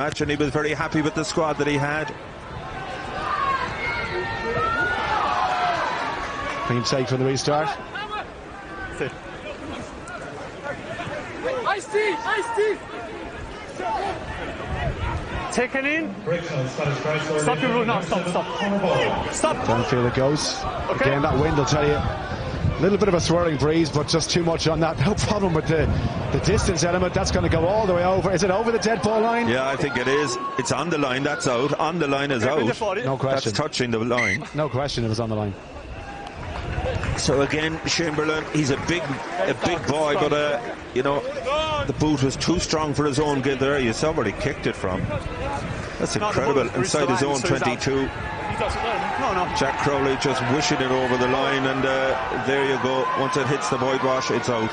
match, and he was very happy with the squad that he had. Clean take from the restart. Taken in. Stop your route now. Stop. Downfield it goes. Okay. Again, that wind will tell you. A little bit of a swirling breeze, but just too much on that. No problem with the distance element. That's going to go all the way over. Is it over the dead ball line? Yeah, I think it is. It's on the line. That's out. On the line is out. No question. That's touching the line. No question. It was on the line. So again, Chamberlain, he's a big boy, but you know, the boot was too strong for his own good there. You saw where he kicked it from. That's incredible. Inside his own 22. Jack Crowley just wishing it over the line, and there you go. Once it hits the whitewash, it's out.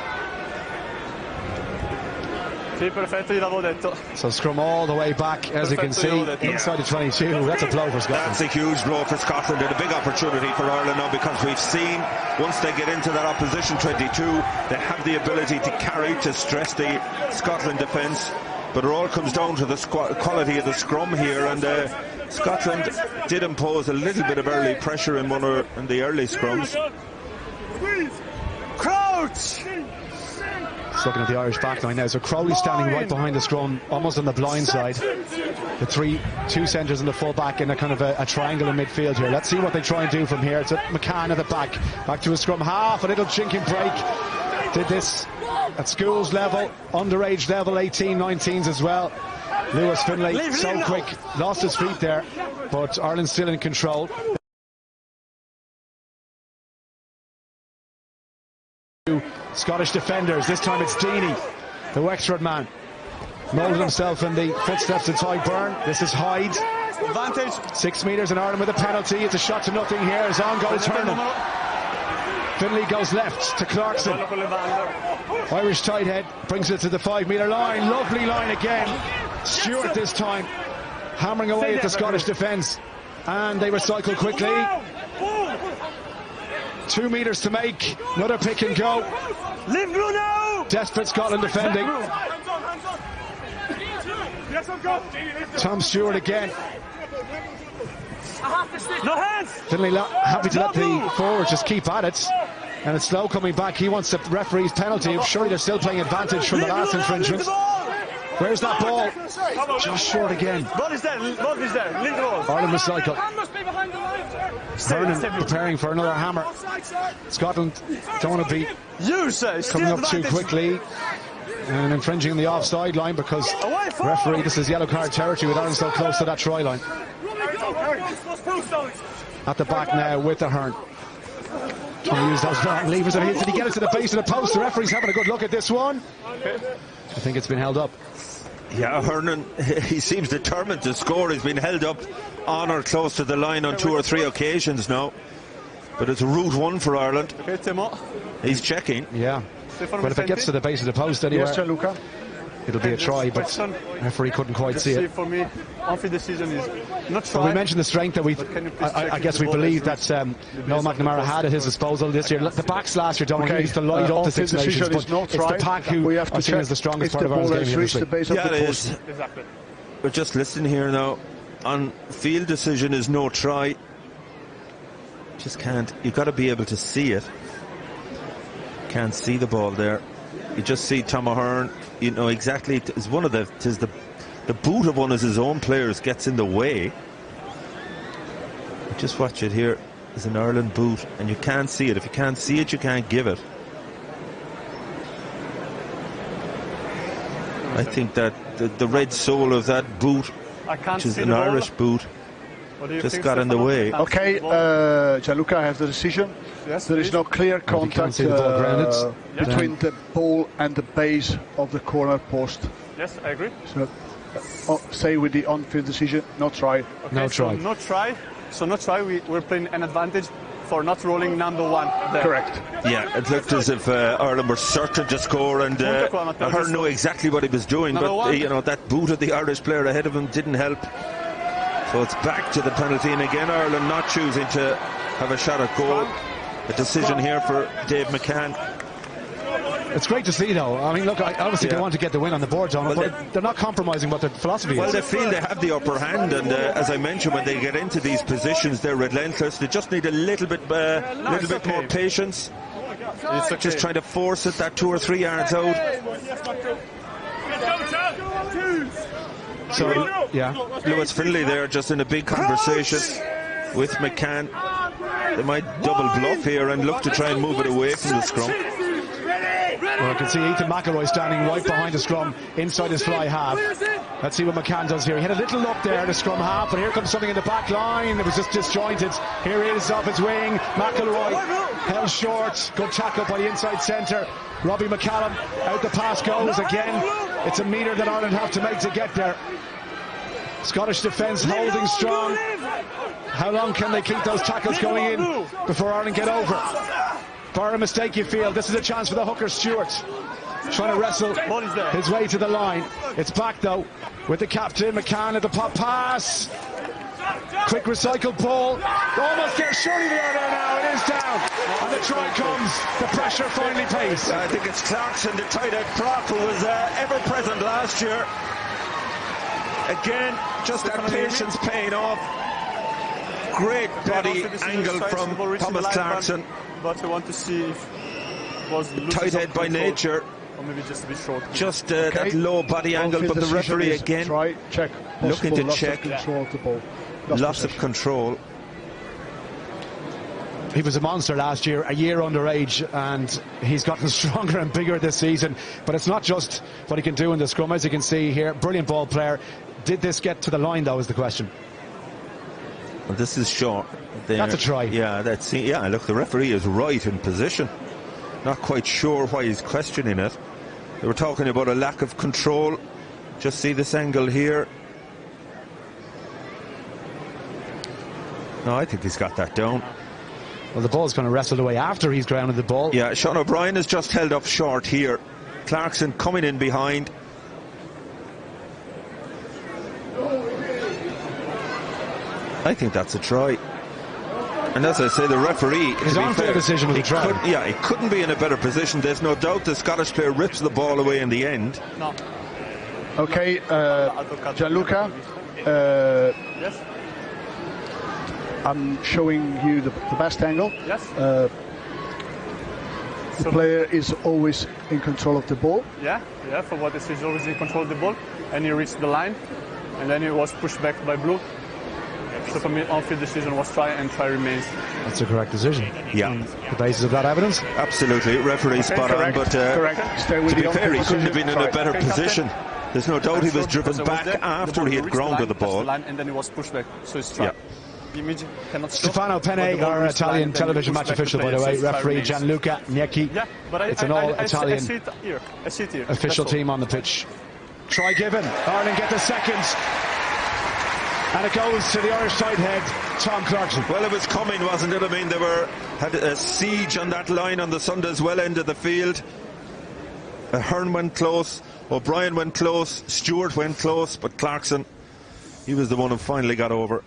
So scrum all the way back, as you can see, inside the 22. That's a blow for Scotland. That's a huge blow for Scotland, and a big opportunity for Ireland now, because we've seen once they get into that opposition 22, they have the ability to carry, to stress the Scotland defence. But it all comes down to the quality of the scrum here, and Scotland did impose a little bit of early pressure in the early scrums. Crouch! Looking at the Irish backline now, so Crowley standing right behind the scrum, almost on the blind side. The two centres and the full back in a kind of a triangle in midfield here. Let's see what they try and do from here. It's McCann at the back to a scrum half, a little chinking break. Did this at schools level, underage level, 18, 19s as well. Lewis Finlay, so quick, lost his feet there, but Ireland's still in control. Scottish defenders, this time it's Deeney, the Wexford man, moulded himself in the footsteps of Ty Byrne. This is Hyde, advantage 6 metres, and Ireland with a penalty. It's a shot to nothing here as on goes Hernan. Finlay goes left to Clarkson. Irish tight head brings it to the 5 metre line. Lovely line again. Stewart this time hammering away at the Scottish defence, and they recycle quickly. 2 metres to make, another pick and go. Desperate Scotland defending. Tom Stewart again. No hands. Finlay happy to let the forwards just keep at it, and it's slow coming back. He wants the referee's penalty. Surely they're still playing advantage from the last infringement. Where's that ball? Just short again. Ball is there. Ireland recycle. Hernan preparing for another hammer. Scotland don't want to be coming up too quickly and infringing the offside line, because referee, this is yellow card territory with Ireland so close to that try line. At the back now with the Hearn. Trying to use those long levers. Did he get it to the base of the post? The referee's having a good look at this one. I think it's been held up. Yeah, Hernan, he seems determined to score. He's been held up on or close to the line on 2 or 3 occasions now. But it's a route one for Ireland. He's checking. Yeah. But if it gets to the base of the post anywhere, it'll be a try, but the referee couldn't quite see it. For me, on-field decision is not try. Well, we mentioned the strength that I guess we believe that Noel McNamara had at his disposal this year. The backs last year, Donald, used to light up the Six Nations, but it's the pack who are seen as the strongest part of our game here this week. Yeah, it is. Exactly. We're just listening here now. On-field decision is no try. Just can't. You've got to be able to see it. Can't see the ball there. You just see Tom O'Hearn. You know exactly. It's one of the boot of one of his own players gets in the way. Just watch it here. It's an Ireland boot, and you can't see it. If you can't see it, you can't give it. I think that the red sole of that boot, which is an Irish boot, just got in the way. Okay, Gianluca, I have the decision. Yes, there is no clear contact between the ball and the base of the corner post. Yes, I agree. So, say with the on-field decision, no try. Okay, no try. So no try. We're playing an advantage for not rolling number one there. Correct. Yeah, it looked as if Ireland were certain to score, and Hearn knew exactly what he was doing, but you know, that boot of the Irish player ahead of him didn't help. So it's back to the penalty, and again Ireland not choosing to have a shot at goal. A decision here for Dave McCann. It's great to see, though. I mean, look, obviously they want to get the win on the board, John, but they're not compromising what their philosophy is. Well, they feel they have the upper hand, and as I mentioned, when they get into these positions, they're relentless. They just need a little bit more patience. It's just trying to force it that 2 or 3 yards out. So, yeah. Lewis Finlay there just in a big conversation with McCann. They might double bluff here and look to try and move it away from the scrum. Well, I can see Ethan McElroy standing right behind the scrum inside his fly half. Let's see what McCann does here. He had a little look there, the scrum half, but here comes something in the back line. It was just disjointed. Here he is off his wing. McElroy held short. Good tackle by the inside centre. Robbie McCallum out the pass goes again. It's a metre that Ireland have to make to get there. Scottish defence holding strong. How long can they keep those tackles going in before Ireland get over? Bar a mistake, you feel. This is a chance for the hooker, Stewart. Trying to wrestle his way to the line. It's back, though, with the captain. McCann at the pop pass. Quick recycled ball. Almost there. Surely they are there now. It is down. And the try comes. The pressure finally pays. I think it's Clarkson, the tight end prop, who was ever present last year. Again, just that patience paying off. Great body angle from Thomas Clarkson. But I want to see if it was tight head by nature. Or maybe just a bit short. Just that low body angle, but the referee again looking to check. Loss of control. He was a monster last year, a year underage, and he's gotten stronger and bigger this season. But it's not just what he can do in the scrum, as you can see here. Brilliant ball player. Did this get to the line, though, is the question. Well, this is short. There. That's a try. Yeah, look, the referee is right in position. Not quite sure why he's questioning it. They were talking about a lack of control. Just see this angle here. No, I think he's got that down. Well, the ball's going to wrestle away after he's grounded the ball. Yeah, Sean O'Brien has just held up short here. Clarkson coming in behind. I think that's a try. And as I say, the referee, his on-field decision was a try. He couldn't be in a better position. There's no doubt the Scottish player rips the ball away in the end. No. Okay, Gianluca. Yes. I'm showing you the best angle. Yes. The player is always in control of the ball. Yeah. For what is he's always in control of the ball, and he reached the line, and then he was pushed back by Blue. So for me, on-field decision was try, and try remains. That's the correct decision. Yeah. The basis of that evidence? Absolutely. Referee spot on, but Stay with to be fair, he couldn't have been in a better position. There's no doubt he was driven back after he had grounded the ball. And then he was pushed back, so it's try. Stefano Penne, our Italian television match official, by the way, referee Gianluca Gnecchi. Yeah, but it's an all-Italian official That's team on the pitch. Try given. Ireland get the second. And it goes to the Irish tight head, Tom Clarkson. Well, it was coming, wasn't it? I mean, they had a siege on that line on the Sunday's well end of the field. Hearn went close, O'Brien went close, Stewart went close, but Clarkson, he was the one who finally got over.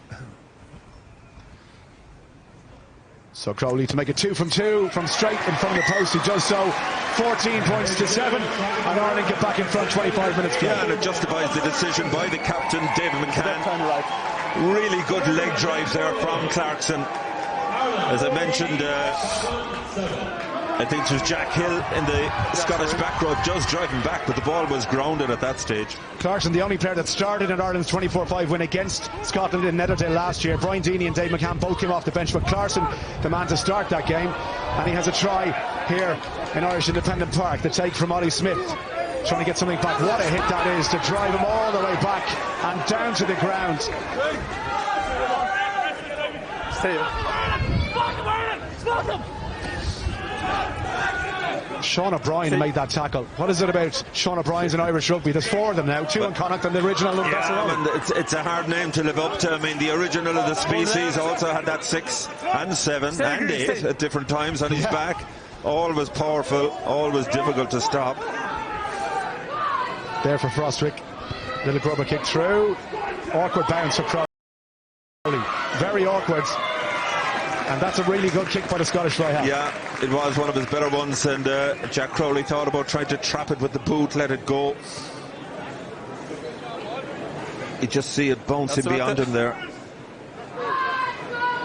So Crowley to make it 2 from 2 from straight in front of the post. He does so. 14 points to 7, and Ireland get back in front 25 minutes ago. Yeah, and it justifies the decision by the captain, David McCann. Really good leg drive there from Clarkson. As I mentioned, I think it was Jack Hill in the Scottish back row just driving back, but the ball was grounded at that stage. Clarkson, the only player that started in Ireland's 24-5 win against Scotland in Netherdale last year. Brian Deeney and Dave McCann both came off the bench, but Clarkson, the man to start that game, and he has a try here in Irish Independent Park. The take from Ollie Smith, trying to get something back. What a hit that is to drive him all the way back and down to the ground. Sean O'Brien made that tackle. What is it about Sean O'Brien's in Irish rugby? There's 4 of them now, 2 in Connacht and the original. It's a hard name to live up to. I mean, the original of the species also had that 6 and 7 and 8 at different times on his back. Always powerful, always difficult to stop. There for Frostwick. Little grubber kick through. Awkward bounce for Crowley. Very awkward. And that's a really good kick by the Scottish fly half. Yeah, it was one of his better ones, and Jack Crowley thought about trying to trap it with the boot, let it go. You just see it bouncing beyond him there.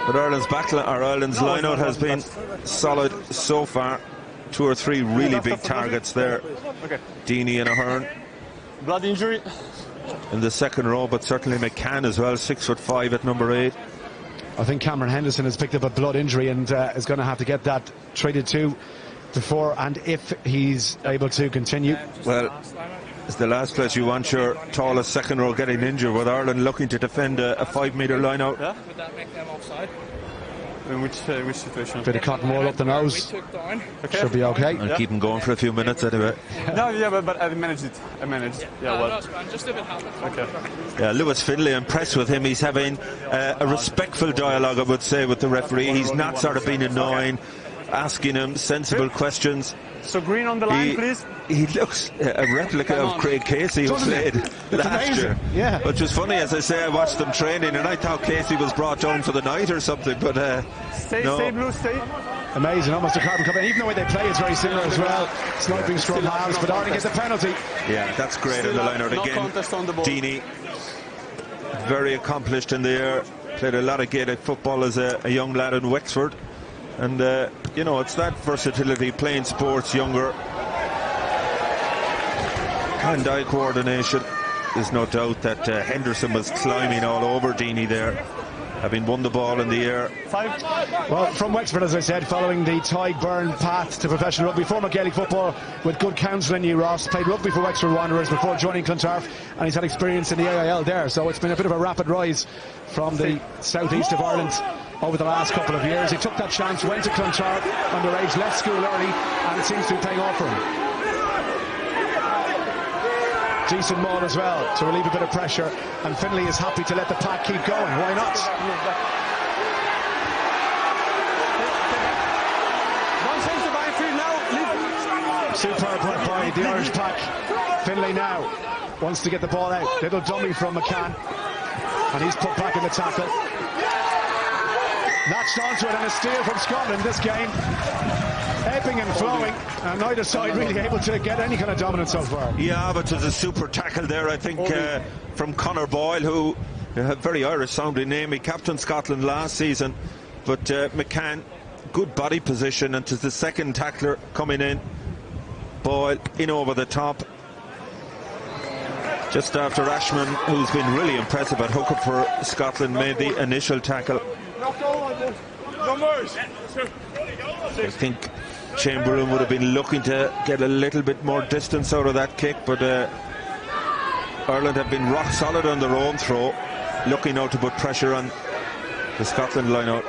But Ireland's line-out has been solid so far. 2 or 3 really big targets there. Deeney and Ahern. Blood injury. In the second row, but certainly McCann as well, 6'5" at number 8. I think Cameron Henderson has picked up a blood injury and is going to have to get that treated too before and if he's able to continue. Well, it's the last place you want your tallest second row getting injured, with Ireland looking to defend a 5-metre line out. Yeah? Would that make them offside? In which situation? Bit of cotton wool up the nose. Okay. Should be okay. I'll keep him going for a few minutes anyway. No, yeah, but I managed it. Yeah, well. Just if it happens. Okay. Yeah, Lewis Finlay, impressed with him. He's having a respectful dialogue, I would say, with the referee. He's not sort of being annoying, asking him sensible questions. So green on the line, please. He looks a replica of Craig Casey, who played last year. Yeah. Which was funny, as I say, I watched them training and I thought Casey was brought down for the night or something, but stay blue, stay. Amazing, almost a carbon copy. Even the way they play is very similar as well. Sniping scrum halves, but Ireland gets the penalty. Yeah, that's great in the line-out again. Contest on the ball. Deeney, very accomplished in the air, played a lot of Gaelic football as a young lad in Wexford. And, you know, it's that versatility, playing sports younger. Hand-eye coordination. There's no doubt that Henderson was climbing all over Deeney there, having won the ball in the air. Well, from Wexford, as I said, following the Tig Byrne path to professional rugby, former Gaelic football with good counsel in New Ross, played rugby for Wexford Wanderers before joining Clontarf, and he's had experience in the AIL there, so it's been a bit of a rapid rise from the southeast of Ireland over the last couple of years. He took that chance, went to Clontarf underage, left school early, and it seems to be paying off for him. Decent maul as well to relieve a bit of pressure, and Finlay is happy to let the pack keep going. Why not? Superb work by the Irish pack. Finlay now wants to get the ball out. Little dummy from McCann, and he's put back in the tackle. Latched onto it, and a steal from Scotland this game. Ebbing and flowing, and neither side really able to get any kind of dominance so far. Yeah, but there's a super tackle there, I think, from Conor Boyle, who a very Irish sounding name. He captained Scotland last season, but McCann, good body position, and to the second tackler coming in. Boyle in over the top, just after Ashman, who's been really impressive at hookup for Scotland, made the initial tackle. I think Chamberlain would have been looking to get a little bit more distance out of that kick, but Ireland have been rock solid on their own throw, looking now to put pressure on the Scotland line-out.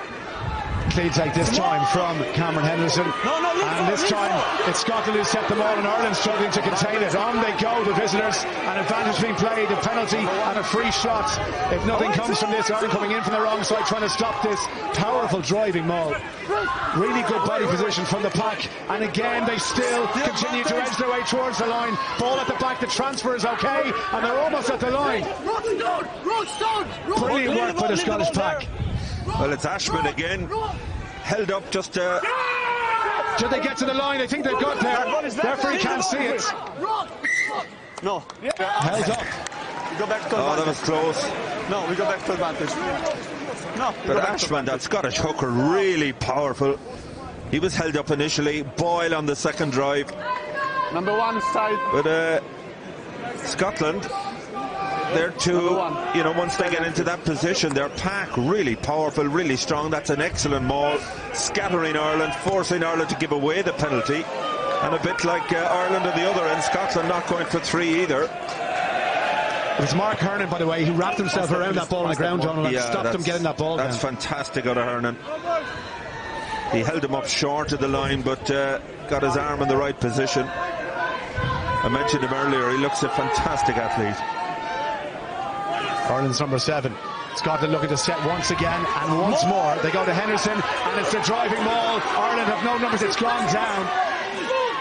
Clean take this time from Cameron Henderson, and this time it's Scotland who set the ball and Ireland struggling to contain it. On they go, the visitors, an advantage being played, a penalty and a free shot. If nothing comes from this, Ireland coming in from the wrong side trying to stop this powerful driving maul. Really good body position from the pack, and again they still continue to edge their way towards the line. Ball at the back, the transfer is okay, and they're almost at the line. Brilliant work by the Scottish pack. Well, it's Ashman again, held up just to... Did they get to the line? I think they've got there. Referee can't see it. No. Held up. We go back to that was close. No, we go back to advantage. No. But Ashman, that Scottish hooker, really powerful. He was held up initially. Boyle on the second drive. Number one side. But Scotland, they're too, you know, once they get into that position, their pack really powerful, really strong. That's an excellent maul, scattering Ireland, forcing Ireland to give away the penalty, and a bit like Ireland at the other end, Scotland not going for 3 either. It was Mark Hernan, by the way, who wrapped himself around that ball on the ground, Donald, and stopped him getting that ball down. That's fantastic out of Hernan. He held him up short of the line, but got his arm in the right position. I mentioned him earlier, he looks a fantastic athlete. Ireland's number 7. Scotland looking to set once again, and once more they go to Henderson, and it's the driving maul. Ireland have no numbers, it's gone down.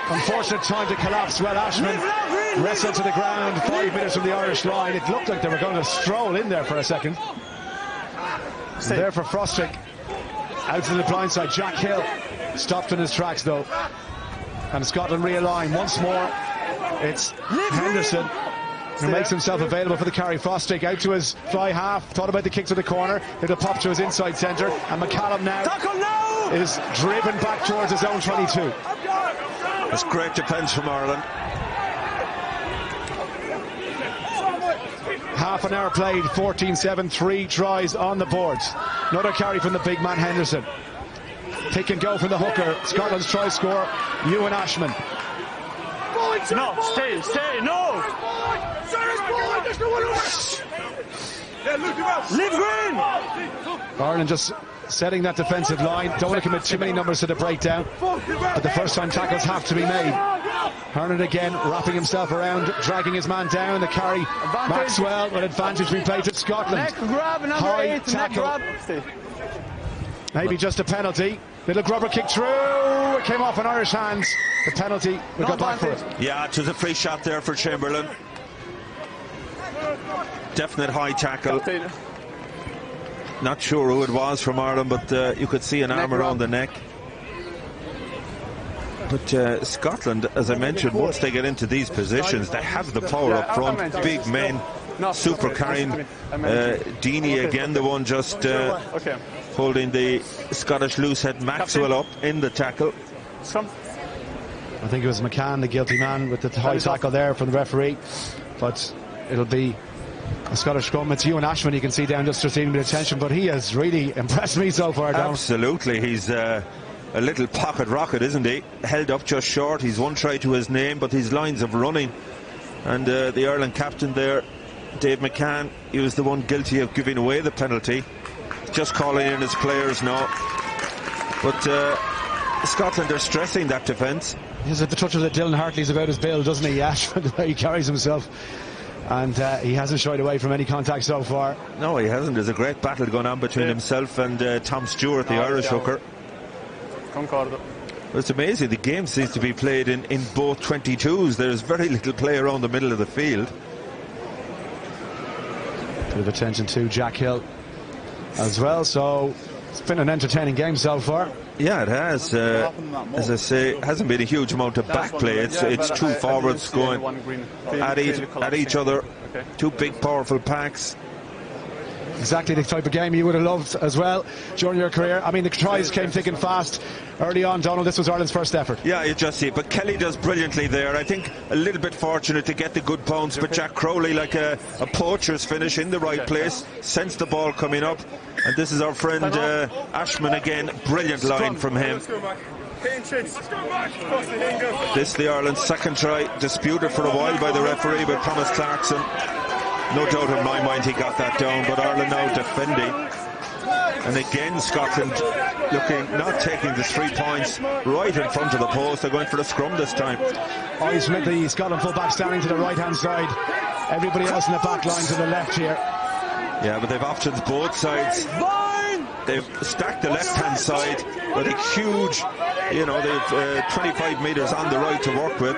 Unfortunate time to collapse. Well, Ashman wrestled to the ground 5 minutes from the Irish line. It looked like they were going to stroll in there for a second. There for Frostick. Out to the blind side, Jack Hill stopped in his tracks though. And Scotland realign once more. It's Henderson who makes himself available for the carry. Fosdick out to his fly half, thought about the kick to the corner. It'll pop to his inside centre, and McCallum now is driven back towards his own 22. That's great defence from Ireland. Half an hour played, 14-7, 3 tries on the boards. Another carry from the big man Henderson. Pick and go from the hooker. Scotland's try scorer, Ewan Ashman. No, stay, no! Leave green! Ireland just setting that defensive line. Don't want to commit too many numbers to the breakdown, but the first time tackles have to be made. Hernan again wrapping himself around, dragging his man down. The carry, Maxwell with advantage being played to Scotland. Neck grab, high tackle. Maybe just a penalty. Little grubber kick through. It came off in Irish hands. The penalty, we got back for it. Yeah, it was a free shot there for Chamberlain. Definite high tackle. Not sure who it was from Ireland, but you could see an arm around the neck. But Scotland, as I mentioned, once they get into these positions, they have the power up front. Big men, super kind. Deeney again, the one just holding the Scottish loosehead Maxwell up in the tackle. I think it was McCann, the guilty man, with the high tackle there from the referee. But it'll be a Scottish scrum. It's Ewan Ashman, you can see down just receiving the attention, but he has really impressed me so far down. Absolutely, he's a little pocket rocket, isn't he? Held up just short. He's one try to his name, but his lines of running. And the Ireland captain there, Dave McCann, he was the one guilty of giving away the penalty. Just calling in his players now. But Scotland are stressing that defence. He's at the touch of the Dylan Hartley's about his build, doesn't he, Ashford, the way he carries himself. And he hasn't shied away from any contact so far. No, he hasn't. There's a great battle going on between himself and Tom Stewart, the Irish hooker. Well, it's amazing. The game seems to be played in both 22s. There's very little play around the middle of the field. Bit of attention to Jack Hill as well. So it's been an entertaining game so far. Yeah, it has. As I say, it hasn't been a huge amount of back play. It's two forwards going at each other. Two big, powerful packs. Exactly the type of game you would have loved as well during your career. I mean, the tries came thick and fast early on, Donald. This was Ireland's first effort. Yeah, you just see it. But Kelly does brilliantly there. I think a little bit fortunate to get the good bounce, but Jack Crowley, like a poacher's finish in the right place, sensed the ball coming up. And this is our friend Ashman again. Brilliant line from him. This the Ireland's second try, disputed for a while by the referee by Thomas Clarkson. No doubt in my mind he got that down, but Ireland now defending. And again Scotland not taking the 3 points right in front of the post. They're going for the scrum this time. Eyes with the Scotland fullback standing to the right hand side. Everybody else in the back line to the left here. Yeah, but they've options both sides. They've stacked the left hand side with a huge, they've 25 metres on the right to work with.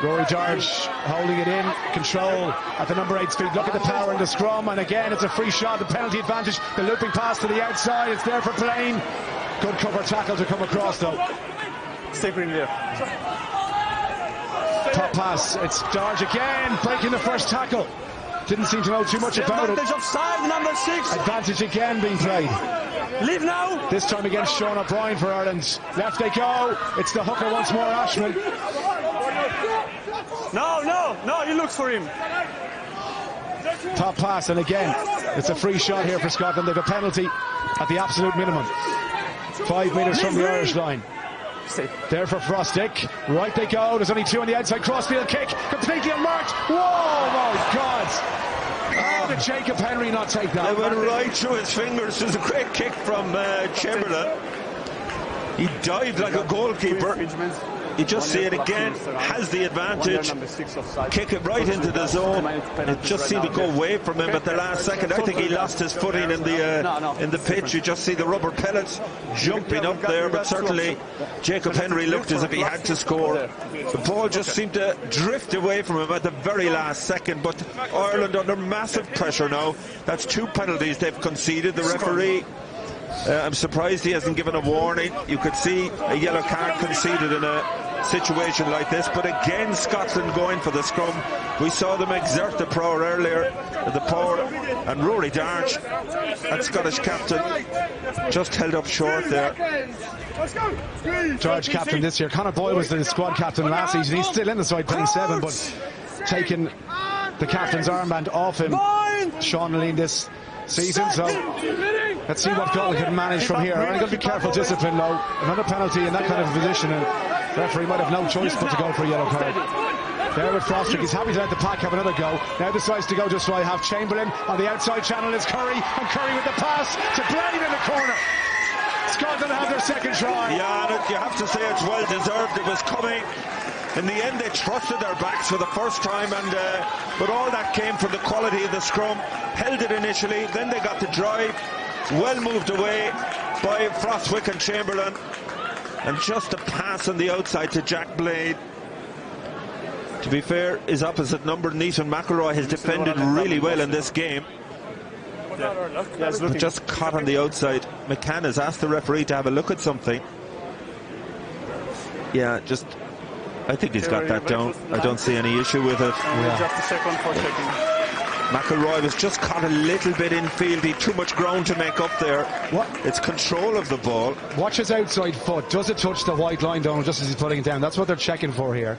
Rory George holding it in, control at the number 8 speed. Look at the power in the scrum, and again it's a free shot, the penalty advantage, the looping pass to the outside, it's there for Plain. Good cover tackle to come across though. Stay green there. Top pass, it's George again, breaking the first tackle. Didn't seem to know too much about it. Advantage offside, number 6. Advantage again being played. Leave now. This time against Sean O'Brien for Ireland. Left they go. It's the hooker once more, Ashman. No, he looks for him. Top pass, and again, it's a free shot here for Scotland. They have a penalty at the absolute minimum. 5 metres from the Irish line. There for Frostick. Right they go. There's only 2 on the outside. Crossfield kick. Completely unmarked. Whoa, my God. How did Jacob Henry not take that? It went right through his fingers. There's a great kick from Chamberlain. He dived like a goalkeeper. You just see it again, has the advantage, kick it right into the zone. It just seemed to go away from him at the last second. I think he lost his footing in the pitch. You just see the rubber pellets jumping up there, but certainly Jacob Henry looked as if he had to score. The ball just seemed to drift away from him at the very last second, but Ireland under massive pressure now. That's 2 penalties they've conceded. The referee I'm surprised he hasn't given a warning. You could see a yellow card conceded in a situation like this, but again Scotland going for the scrum. We saw them exert the power earlier, and Rory Darch, that Scottish captain, just held up short there. George captain this year. Conor Boyle was the squad captain last season. He's still in the side playing 7, but taking the captain's armband off him, Sean Lean this season. So let's see what Galway can manage from here. Only got to be careful, discipline though. Another penalty in that kind of position, and the referee might have no choice but to go for a yellow card. There with Frostrick, he's happy to let the pack have another go. Now decides to go just right. Have Chamberlain on the outside channel is Curry, and Curry with the pass to Blaine in the corner. Scotland have their second try. Yeah, and you have to say it's well deserved. It was coming. In the end, they trusted their backs for the first time, and but all that came from the quality of the scrum. Held it initially, then they got the drive. Well moved away by Frostwick and Chamberlain, and just a pass on the outside to Jack Blade. To be fair, his opposite number, Nathan McElroy, has defended really well in this game. But just caught on the outside. McCann has asked the referee to have a look at something. Yeah, I think he's got that down. I don't see any issue with it. Just a second for checking. McElroy was just caught a little bit in field. He had too much ground to make up there. What? It's control of the ball. Watch his outside foot. Does it touch the white line down just as he's putting it down? That's what they're checking for here.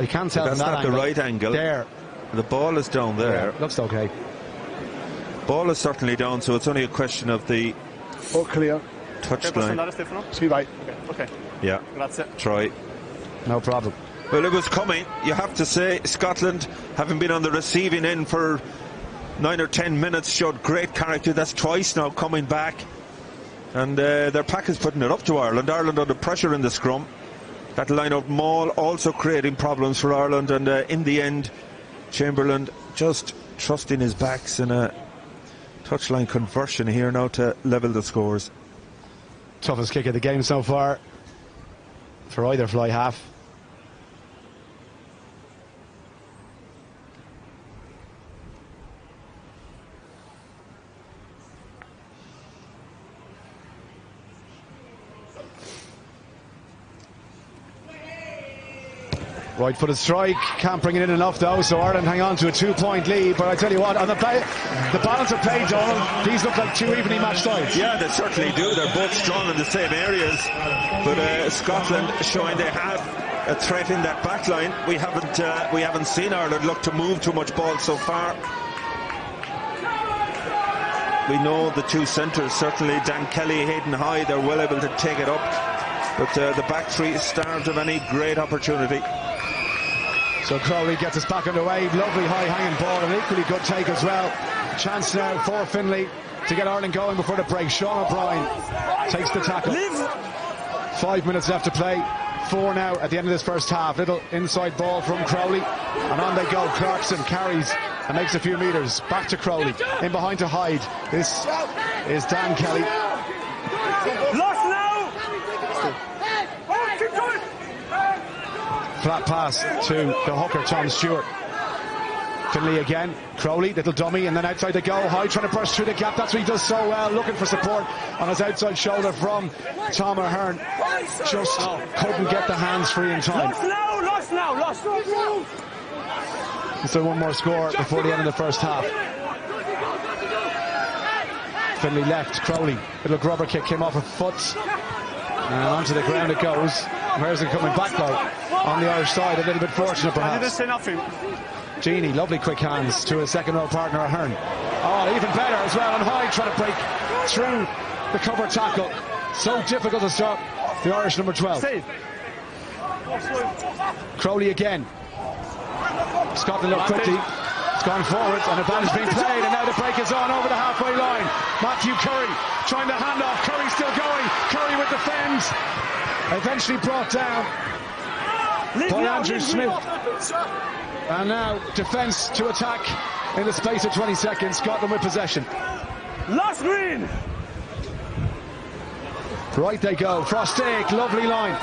You can't tell from that not angle. The right angle. There. The ball is down there. Yeah, looks okay. Ball is certainly down, so it's only a question of the clear touchline. See right. Okay. Yeah. Grazie. Try. No problem. Well, it was coming. You have to say, Scotland, having been on the receiving end for 9 or 10 minutes, showed great character. That's twice now coming back, and their pack is putting it up to Ireland. Ireland under pressure in the scrum. That line-out maul also creating problems for Ireland, and in the end, Chamberlain just trusting his backs in a touchline conversion here now to level the scores. Toughest kick of the game so far for either fly half. Right footed strike, can't bring it in enough though, so Ireland hang on to a 2-point lead. But I tell you what, on the balance of play, Donald, these look like two evenly matched sides. Yeah, they certainly do. They're both strong in the same areas, but Scotland showing they have a threat in that back line. We haven't seen Ireland look to move too much ball so far. We know the two centres, certainly Dan Kelly, Hayden High, they're well able to take it up, but the back three is starved of any great opportunity. So Crowley gets us back underway. Lovely high hanging ball, an equally good take as well. Chance now for Finlay to get Ireland going before the break. Sean O'Brien takes the tackle. 5 minutes left to play. 4 now at the end of this first half. Little inside ball from Crowley, and on they go. Clarkson carries and makes a few meters. Back to Crowley, in behind to Hyde. This is Dan Kelly. Lost now! Flat pass to the hooker, Tom Stewart. Finlay again. Crowley, little dummy, and then outside they go. Hyde trying to burst through the gap. That's what he does so well. Looking for support on his outside shoulder from Tom Ahern. Just couldn't get the hands free in time. Lost now. So one more score before the end of the first half. Finlay left. Crowley, little grubber kick came off a foot, and onto the ground it goes. Where's it coming back though? On the Irish side, a little bit fortunate perhaps. I didn't say nothing. Genie, lovely quick hands to his second row partner Ahern. Oh, even better as well, and Hyde trying to break through the cover tackle. So difficult to stop the Irish number 12. Save. Crowley again. Scotland up quickly. It's gone forward, and the ball is being played, and now the break is on over the halfway line. Matthew Curry trying to hand off. Curry still going. Curry with defends. Eventually brought down by Andrew Smith. And now defence to attack in the space of 20 seconds. Scotland with possession. Last green. Right they go. Frostick, lovely line.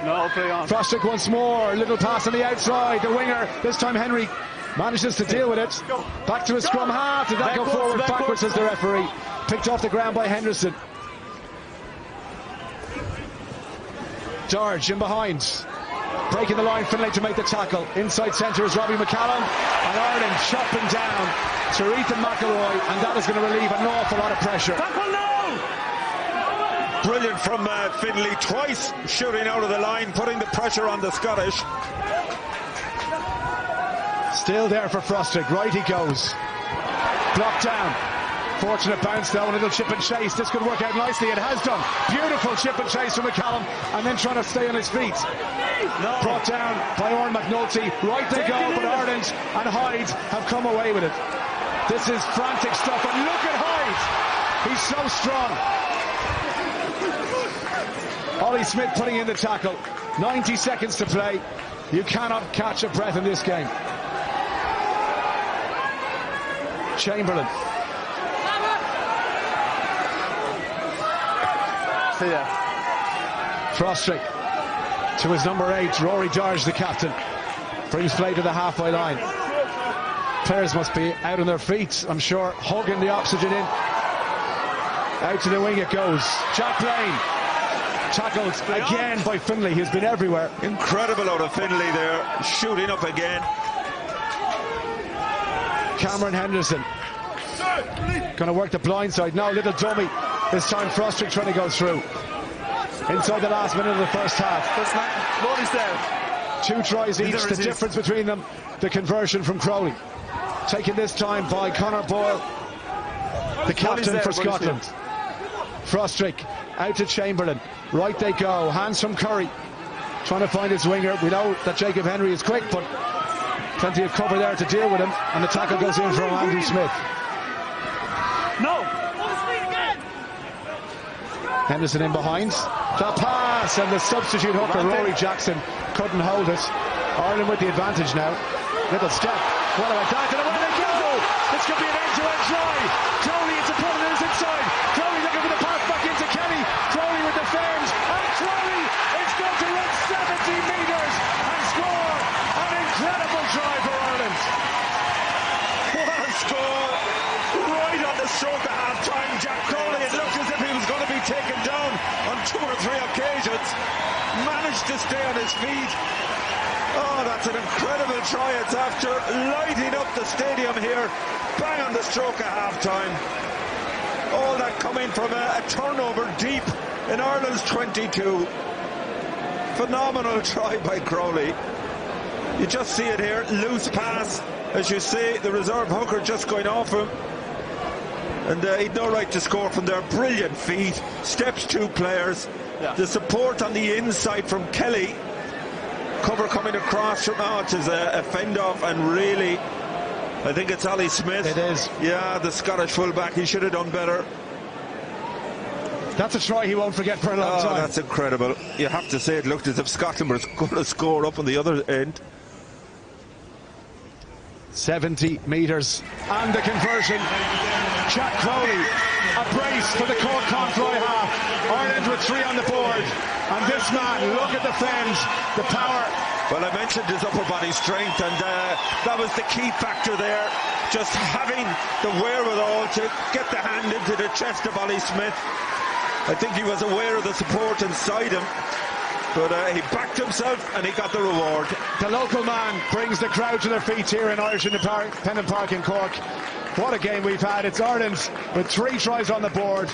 No, play on. Frostick once more. Little pass on the outside. The winger, this time Henry, manages to deal with it. Back to his scrum half. Did that go forward? Backwards, says the referee. Picked off the ground by Henderson. Darge in behind. Breaking the line, Finlay to make the tackle. Inside centre is Robbie McCallum. And Ireland chopping down to Ethan McElroy. And that is going to relieve an awful lot of pressure. Brilliant from Finlay, twice shooting out of the line, putting the pressure on the Scottish. Still there for Frostrick. Right he goes. Blocked down. Fortunate bounce though, a little chip and chase. This could work out nicely. It has done. Beautiful chip and chase from McCallum, and then trying to stay on his feet. No. Brought down by Oran McNulty. Right they go, but Ireland and Hyde have come away with it. This is frantic stuff, and look at Hyde. He's so strong. Ollie Smith putting in the tackle. 90 seconds to play. You cannot catch a breath in this game. Chamberlain. Frostrick to his number 8, Rory Darge, the captain. Brings play to the halfway line. Players must be out on their feet, I'm sure, hugging the oxygen in. Out to the wing it goes. Jack Blaine. Tackled again by Finlay, who's been everywhere. Incredible out of Finlay there, shooting up again. Cameron Henderson. Going to work the blind side. No, little dummy. This time Frostrick trying to go through. Inside the last minute of the first half. Two tries each. The difference between them, the conversion from Crowley. Taken this time by Conor Boyle, the captain for Scotland. Frostrick out to Chamberlain. Right they go. Hands from Curry. Trying to find his winger. We know that Jacob Henry is quick, but plenty of cover there to deal with him. And the tackle goes in from Andrew Smith. No. Henderson in behind. The pass, and the substitute hooker, Rory Jackson, couldn't hold it. Ireland with the advantage now. Little step. What about that? And away they go! This could be an end-to-end try. Crowley, it's a put it is inside. Crowley looking for the pass back into Kelly. Crowley with the ferns. And Crowley is going to run 70 metres and score an incredible try for Ireland. What a score! Right on the stroke of half-time, Jack Crowley. It looked as if he was going to be taken down on 2 or 3 occasions. Managed to stay on his feet. Oh, that's an incredible try. It's after lighting up the stadium here. Bang on the stroke of half-time. All that coming from a turnover deep in Ireland's 22. Phenomenal try by Crowley. You just see it here. Loose pass. As you see, the reserve hooker just going off him. And he'd no right to score from there. Brilliant feet. Steps 2 players. Yeah. The support on the inside from Kelly. Cover coming across from it is a fend-off, and really, I think it's Ollie Smith. It is. Yeah, the Scottish fullback. He should have done better. That's a try he won't forget for a long time. That's incredible. You have to say it looked as if Scotland was going to score up on the other end. 70 metres and the conversion. Jack Crowley, a brace for the Cork Conroy half. Ireland with 3 on the board, and this man, look at the fens, the power. Well, I mentioned his upper body strength, and that was the key factor there, just having the wherewithal to get the hand into the chest of Ollie Smith. I think he was aware of the support inside him, but he backed himself and he got the reward. The local man brings the crowd to their feet here in Irish Independent Park in Cork. What a game we've had. It's Ireland with 3 tries on the board,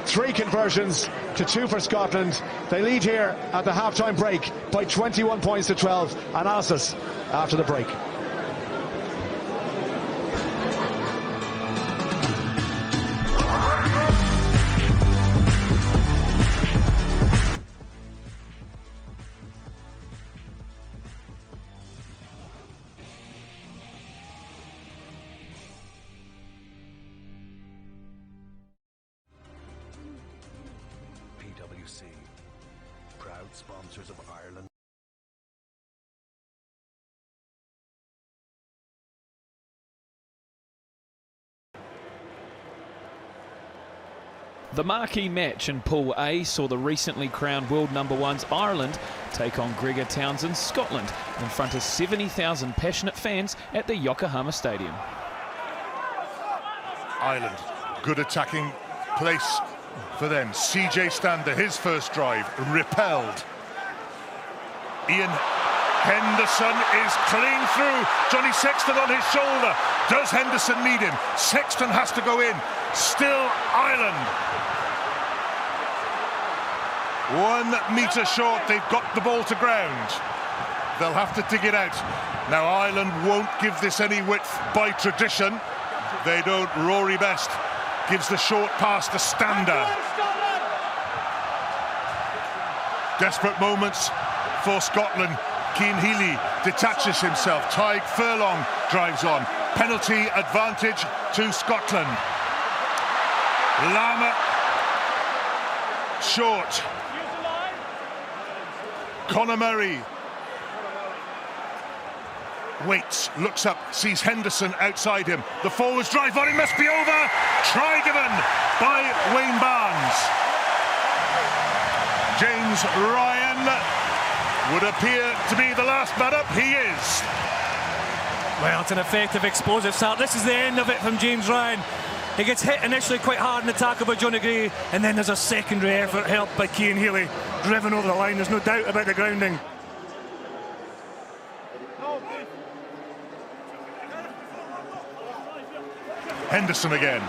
3 conversions to 2 for Scotland. They lead here at the half-time break by 21 points to 12. Analysis after the break. Proud sponsors of Ireland. The marquee match in Pool A saw the recently crowned world #1s Ireland take on Gregor Townsend's Scotland in front of 70,000 passionate fans at the Yokohama Stadium. Ireland, good attacking place for them. CJ Stander, his first drive, repelled. Ian Henderson is clean through. Johnny Sexton on his shoulder. Does Henderson need him? Sexton has to go in. Still Ireland. 1 metre short. They've got the ball to ground. They'll have to dig it out. Now Ireland won't give this any width by tradition. They don't. Rory Best gives the short pass to Stander. Desperate moments for Scotland. Cian Healy detaches himself. Tadhg Furlong drives on. Penalty advantage to Scotland. Lama short. Conor Murray waits, looks up, sees Henderson outside him. The forwards drive on, it must be over. Try given by Wayne Barnes. James Ryan would appear to be the last man up. He is. Well, it's an effective, explosive start. This is the end of it from James Ryan. He gets hit initially quite hard in the tackle by Johnny Gray, and then there's a secondary effort helped by Cian Healy, driven over the line. There's no doubt about the grounding. Henderson again.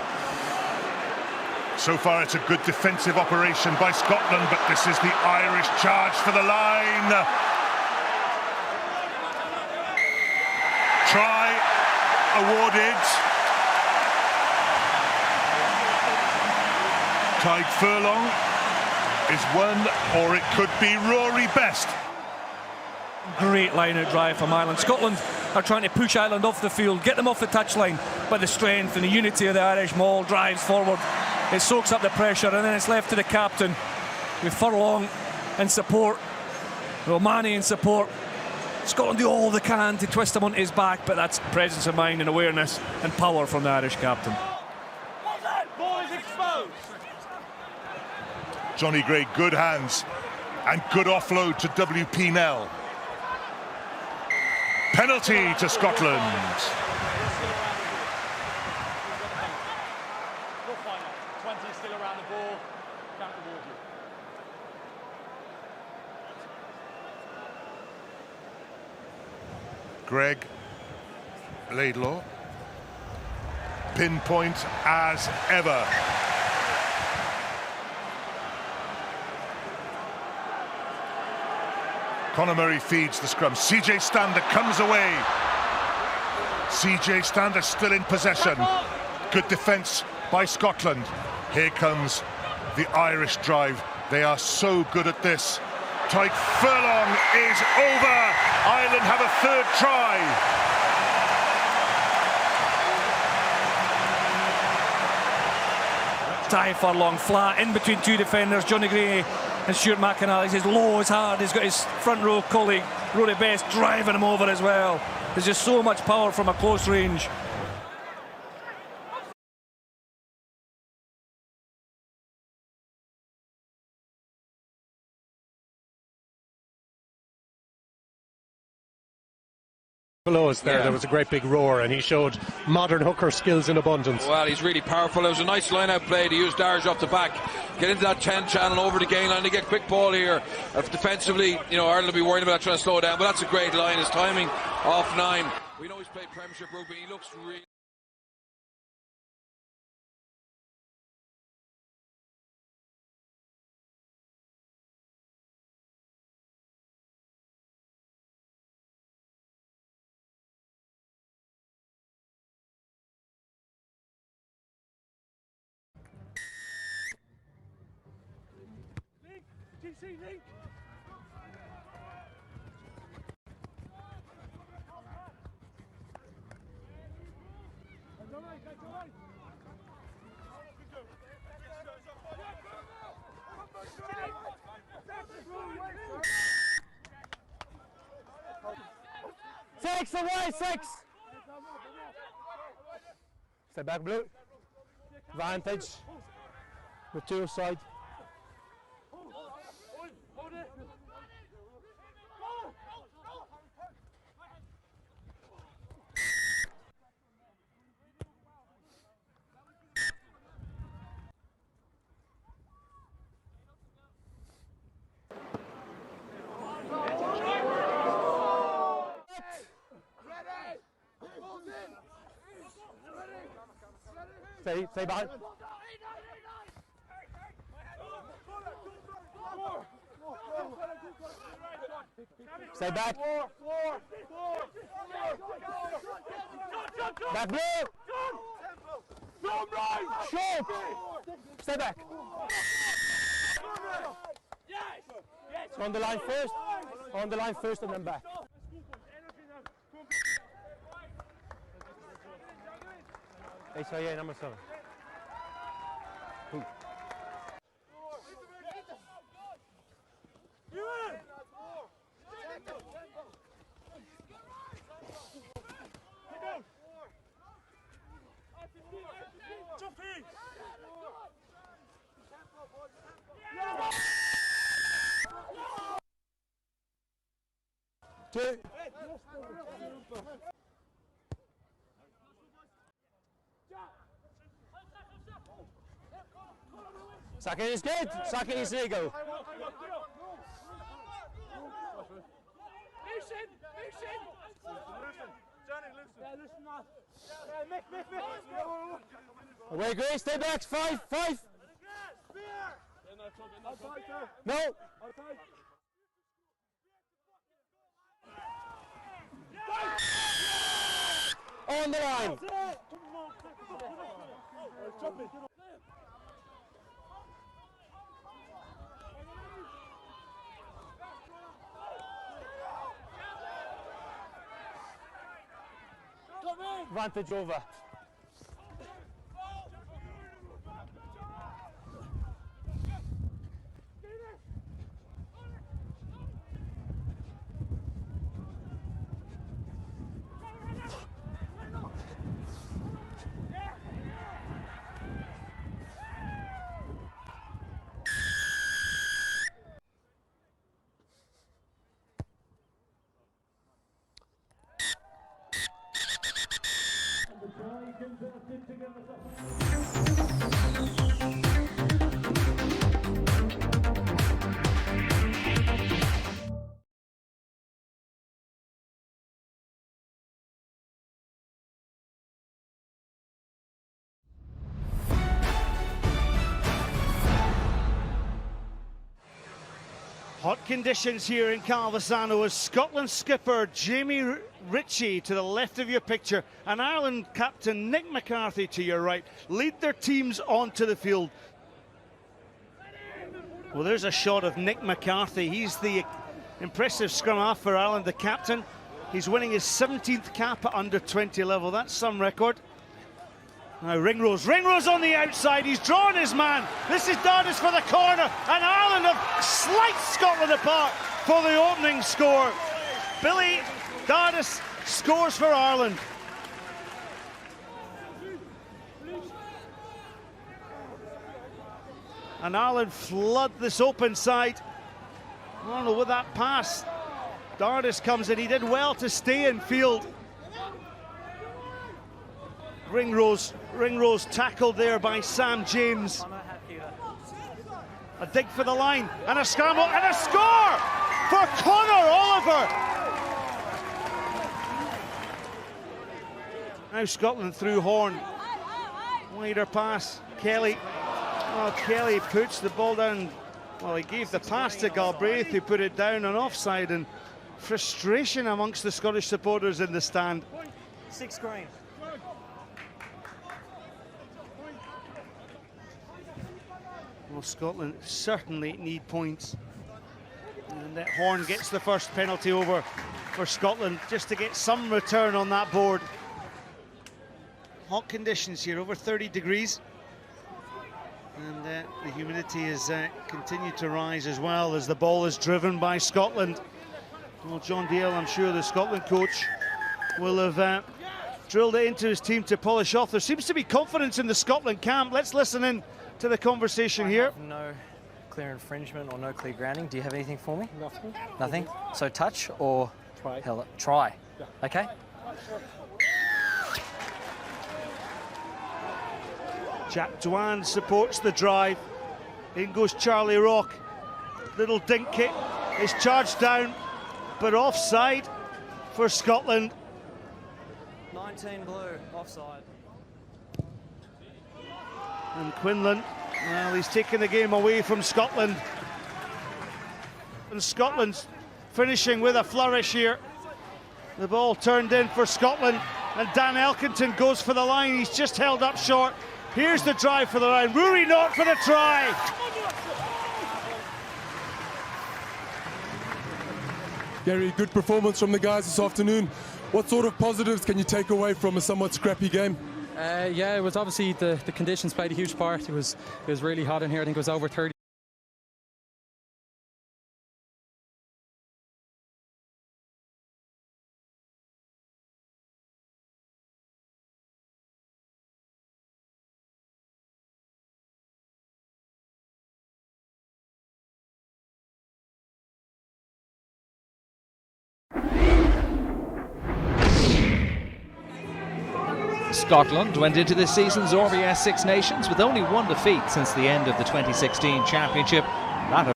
So far it's a good defensive operation by Scotland, but this is the Irish charge for the line. Try awarded. Tadhg Furlong is one, or it could be Rory Best. Great line-out drive from Ireland. Scotland are trying to push Ireland off the field, get them off the touchline, but the strength and the unity of the Irish maul drives forward. It soaks up the pressure, and then it's left to the captain with Furlong in support, Romani in support. Scotland do all they can to twist him onto his back, but that's presence of mind and awareness and power from the Irish captain. Johnny Gray, good hands and good offload to WP Nell. Penalty to Scotland. Greg Laidlaw, pinpoint as ever. Conor Murray feeds the scrum. CJ Stander comes away. CJ Stander still in possession. Good defence by Scotland. Here comes the Irish drive. They are so good at this. Tadhg Furlong is over. Ireland have a third try. Tadhg Furlong flat in between two defenders, Johnny Gray and Stuart McInally. He's low, as hard. He's got his front row colleague Rory Best driving him over as well. There's just so much power from a close range. Below us there was a great big roar, and he showed modern hooker skills in abundance. Well, he's really powerful. It was a nice line-out play to use Darge off the back, get into that 10 channel over the gain line to get quick ball here. Defensively, you know, Ireland will be worried about trying to slow down, but that's a great line. His timing off 9. We know he's played Premiership rugby. He looks really... Six away, 6. Stay back, Blue. Vantage with 2 aside. Stay behind. Stay back. Back blue. Short. Stay back. On the line first. On the line first and then back. HIA number 7. Who? Two. Saki is good. Saki is legal. Away, Grace. Stay back. 5. No. On the line. Advantage over. Hot conditions here in Calvisano as Scotland skipper Jamie Ritchie to the left of your picture and Ireland captain Nick McCarthy to your right lead their teams onto the field. Well, there's a shot of Nick McCarthy. He's the impressive scrum half for Ireland, the captain. He's winning his 17th cap at under 20 level. That's some record. Now Ringrose on the outside, he's drawn his man. This is Dardis for the corner, and Ireland have sliced Scotland apart for the opening score. Billy Dardis scores for Ireland. And Ireland flood this open side. Arnold with that pass. Dardis comes in, he did well to stay in field. Ringrose tackled there by Sam James. A dig for the line, and a scramble, and a score for Conor Oliver. Now Scotland through Horn. Wider pass, Kelly. Well, Kelly puts the ball down. Well, he gave the pass to Galbraith, who put it down on offside, and frustration amongst the Scottish supporters in the stand. 6 green. Well, Scotland certainly need points. And that Horn gets the first penalty over for Scotland just to get some return on that board. Hot conditions here, over 30 degrees. And the humidity has continued to rise as well as the ball is driven by Scotland. Well, John Dale, I'm sure the Scotland coach will have drilled it into his team to polish off. There seems to be confidence in the Scotland camp. Let's listen in to the conversation here. No clear infringement or no clear grounding. Do you have anything for me? Nothing. Nothing? So touch or try? Try. Yeah. Okay. Jack Dwan supports the drive. In goes Charlie Rock. Little dink kick is charged down, but offside for Scotland. 19 blue, offside. And Quinlan, well, he's taken the game away from Scotland. And Scotland's finishing with a flourish here. The ball turned in for Scotland, and Dan Elkington goes for the line. He's just held up short. Here's the drive for the line. Rory Knott for the try. Gary, good performance from the guys this afternoon. What sort of positives can you take away from a somewhat scrappy game? Yeah, it was obviously the conditions played a huge part. It was really hot in here. I think it was over 30. Scotland went into this season's RBS Six Nations with only one defeat since the end of the 2016 championship. That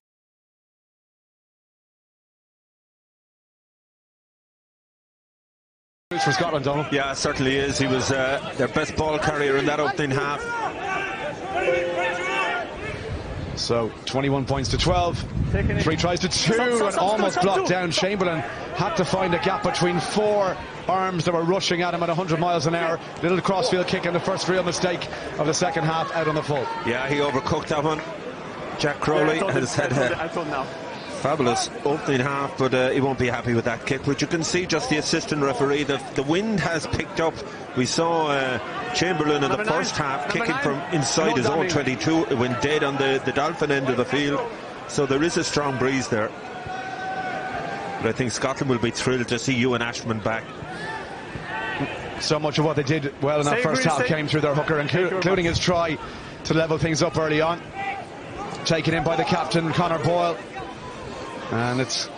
for Scotland, Donald. Yeah, certainly is. He was their best ball carrier in that opening half. So 21 points to 12. 3 tries to 2 and almost blocked down. Chamberlain had to find a gap between 4 arms that were rushing at him at 100 miles an hour. Little crossfield kick and the first real mistake of the second half out on the full. Yeah, he overcooked that one. Jack Crowley has had a fabulous opening half, but he won't be happy with that kick, which you can see just the assistant referee. The wind has picked up. We saw Chamberlain in the first half kicking from inside his own 22. It went dead on the Dolphin end of the field. So there is a strong breeze there. But I think Scotland will be thrilled to see Ewan Ashman back. So much of what they did well in that first half came through their hooker, including his try to level things up early on. Taken in by the captain, Conor Boyle. And it's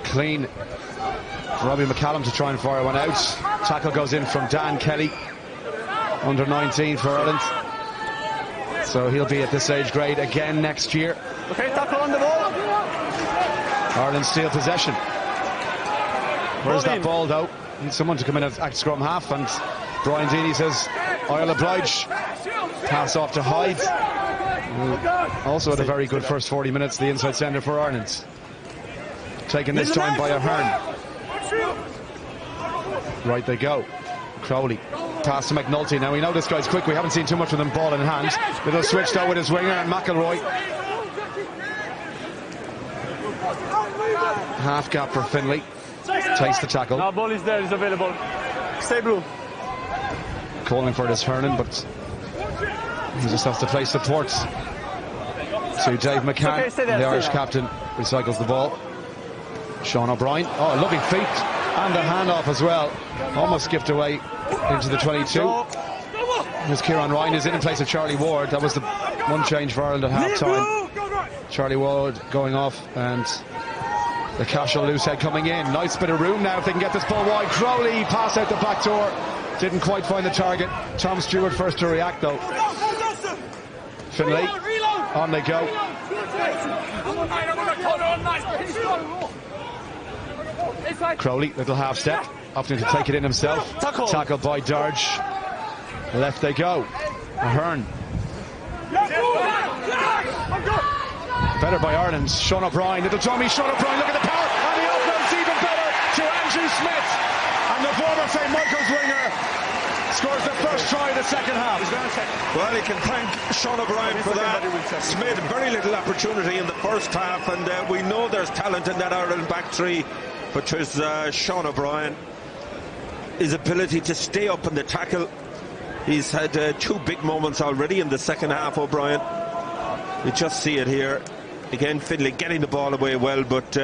clean for Robbie McCallum to try and fire one out. Tackle goes in from Dan Kelly, under 19 for Ireland. So he'll be at this age grade again next year. Okay, tackle on the ball. Ireland steal possession. Where's that ball though? Needs someone to come in at scrum half, and Brian Deeney says I'll oblige. Pass off to Hyde. Also had a very good first 40 minutes, the inside centre for Ireland. Taken this time by Ahern. Right they go. Crowley. Pass to McNulty. Now we know this guy's quick. We haven't seen too much of them ball in hand. Little switch though with his winger, and McElroy. Half gap for Finlay. Takes the tackle. Now ball is there, is available. Stay blue. Calling for this Hernan, but he just has to play support to Dave McCann. Okay, the Irish captain recycles the ball. Sean O'Brien. Oh, a lovely feet and a handoff as well. Almost skipped away into the 22. As Kieran Ryan is in place of Charlie Ward. That was the one change for Ireland at half time. Charlie Ward going off, and the Cashel loose head coming in. Nice bit of room now if they can get this ball wide. Crowley pass out the back door. Didn't quite find the target. Tom Stewart first to react though. Finlay, on they go. Crowley, little half step, opting to take it in himself. Tackled by Darge. Left they go. Ahern. Better by Ireland. Sean O'Brien, little dummy. Sean O'Brien, look at the power, and the offload's even better to Andrew Smith. And the former St. Michael's winger scores the first try of the second half. Well, you can thank Sean O'Brien for that. Smith, very little opportunity in the first half, and we know there's talent in that Ireland back three, but there's Sean O'Brien. His ability to stay up in the tackle. He's had 2 big moments already in the second half, O'Brien. We just see it here. Again, Finlay getting the ball away well, but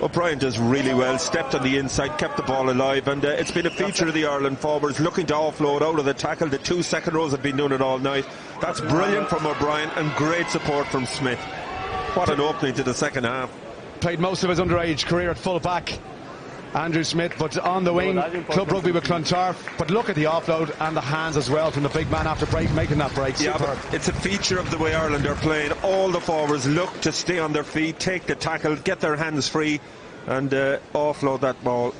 O'Brien does really well. Stepped on the inside, kept the ball alive, and it's been a feature of the Ireland forwards looking to offload out of the tackle. The 2 second rows have been doing it all night. That's brilliant from O'Brien, and great support from Smith. What an opening to the second half. Played most of his underage career at full back, Andrew Smith, but on the wing, club rugby with Clontarf. But look at the offload and the hands as well from the big man after making that break. Yeah, but it's a feature of the way Ireland are playing. All the forwards look to stay on their feet, take the tackle, get their hands free, and offload that ball.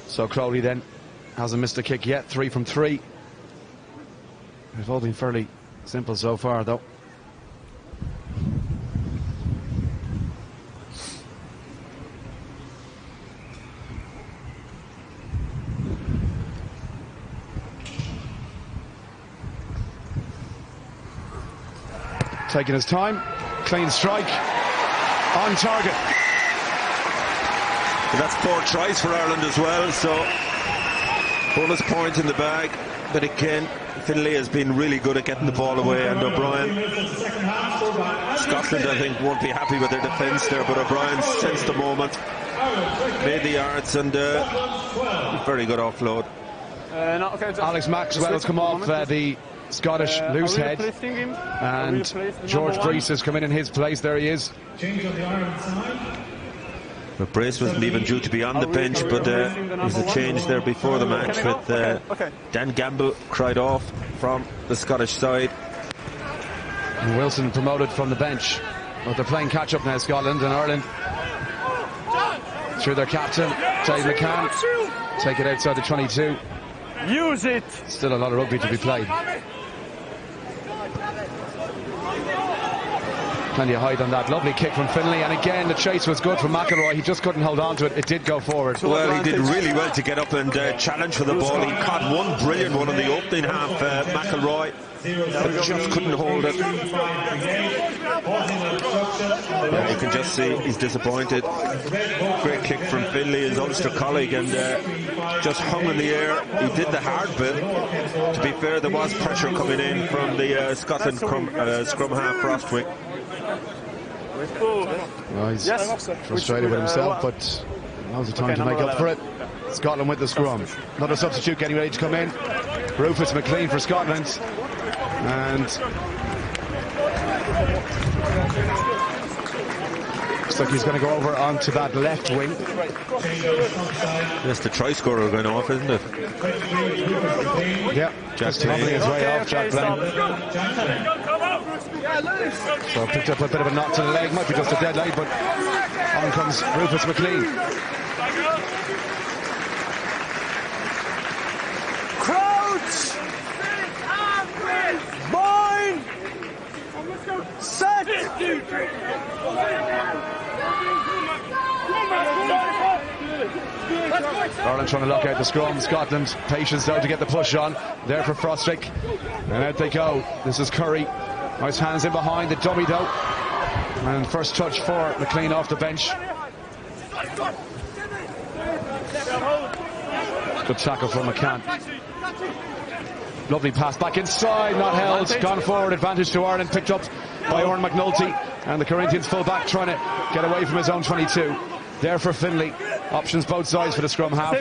So Crowley then hasn't missed a kick yet, 3 from 3. They've all been fairly simple so far, though. Taking his time, clean strike, on target. And that's 4 tries for Ireland as well, so bonus point in the bag. But again, Finlay has been really good at getting the ball away, and O'Brien, Scotland I think won't be happy with their defence there, but O'Brien sensed the moment, made the yards, and very good offload. Alex Maxwell has come off the Scottish loose head, and George Brees has come in his place. There he is. But Brace wasn't even due to be on the bench, but there's a change there before the match with Dan Gamble cried off from the Scottish side. And Wilson promoted from the bench. But they're playing catch-up now, Scotland, and Ireland through their captain, Dave McCann, take it outside the 22. Use it! Still a lot of rugby to be played. Plenty of height on that. Lovely kick from Finlay, and again the chase was good from McIlroy. He just couldn't hold on to it. It did go forward. Well, he did really well to get up and challenge for the ball. He caught one brilliant one in the opening half, McIlroy, but just couldn't hold it. Yeah, you can just see he's disappointed. Great kick from Finlay, his Ulster colleague, and just hung in the air. He did the hard bit. To be fair, there was pressure coming in from the Scotland scrum half Frostwick. Well, he's frustrated with himself, but now's the time to make up for it. Scotland with the scrum. Another substitute getting ready to come in. Rufus McLean for Scotland. And looks like he's going to go over onto that left wing. That's the try scorer going off, isn't it? Yeah, just tumbling his way off, Jack Blaine. So picked up a bit of a knot to the leg, might be just a dead leg, but on comes Rufus McLean. Crouch! Bind! Set! Ireland trying to lock out the scrum. Scotland patience though to get the push on. There for Frostic, and out they go. This is Curry. Nice hands in behind the dummy though, and first touch for McLean off the bench. Good tackle from McCann. Lovely pass back inside, not held, gone forward, advantage to Ireland, picked up by Oran McNulty, and the Corinthians full back trying to get away from his own 22. There for Finlay, options both sides for the scrum half.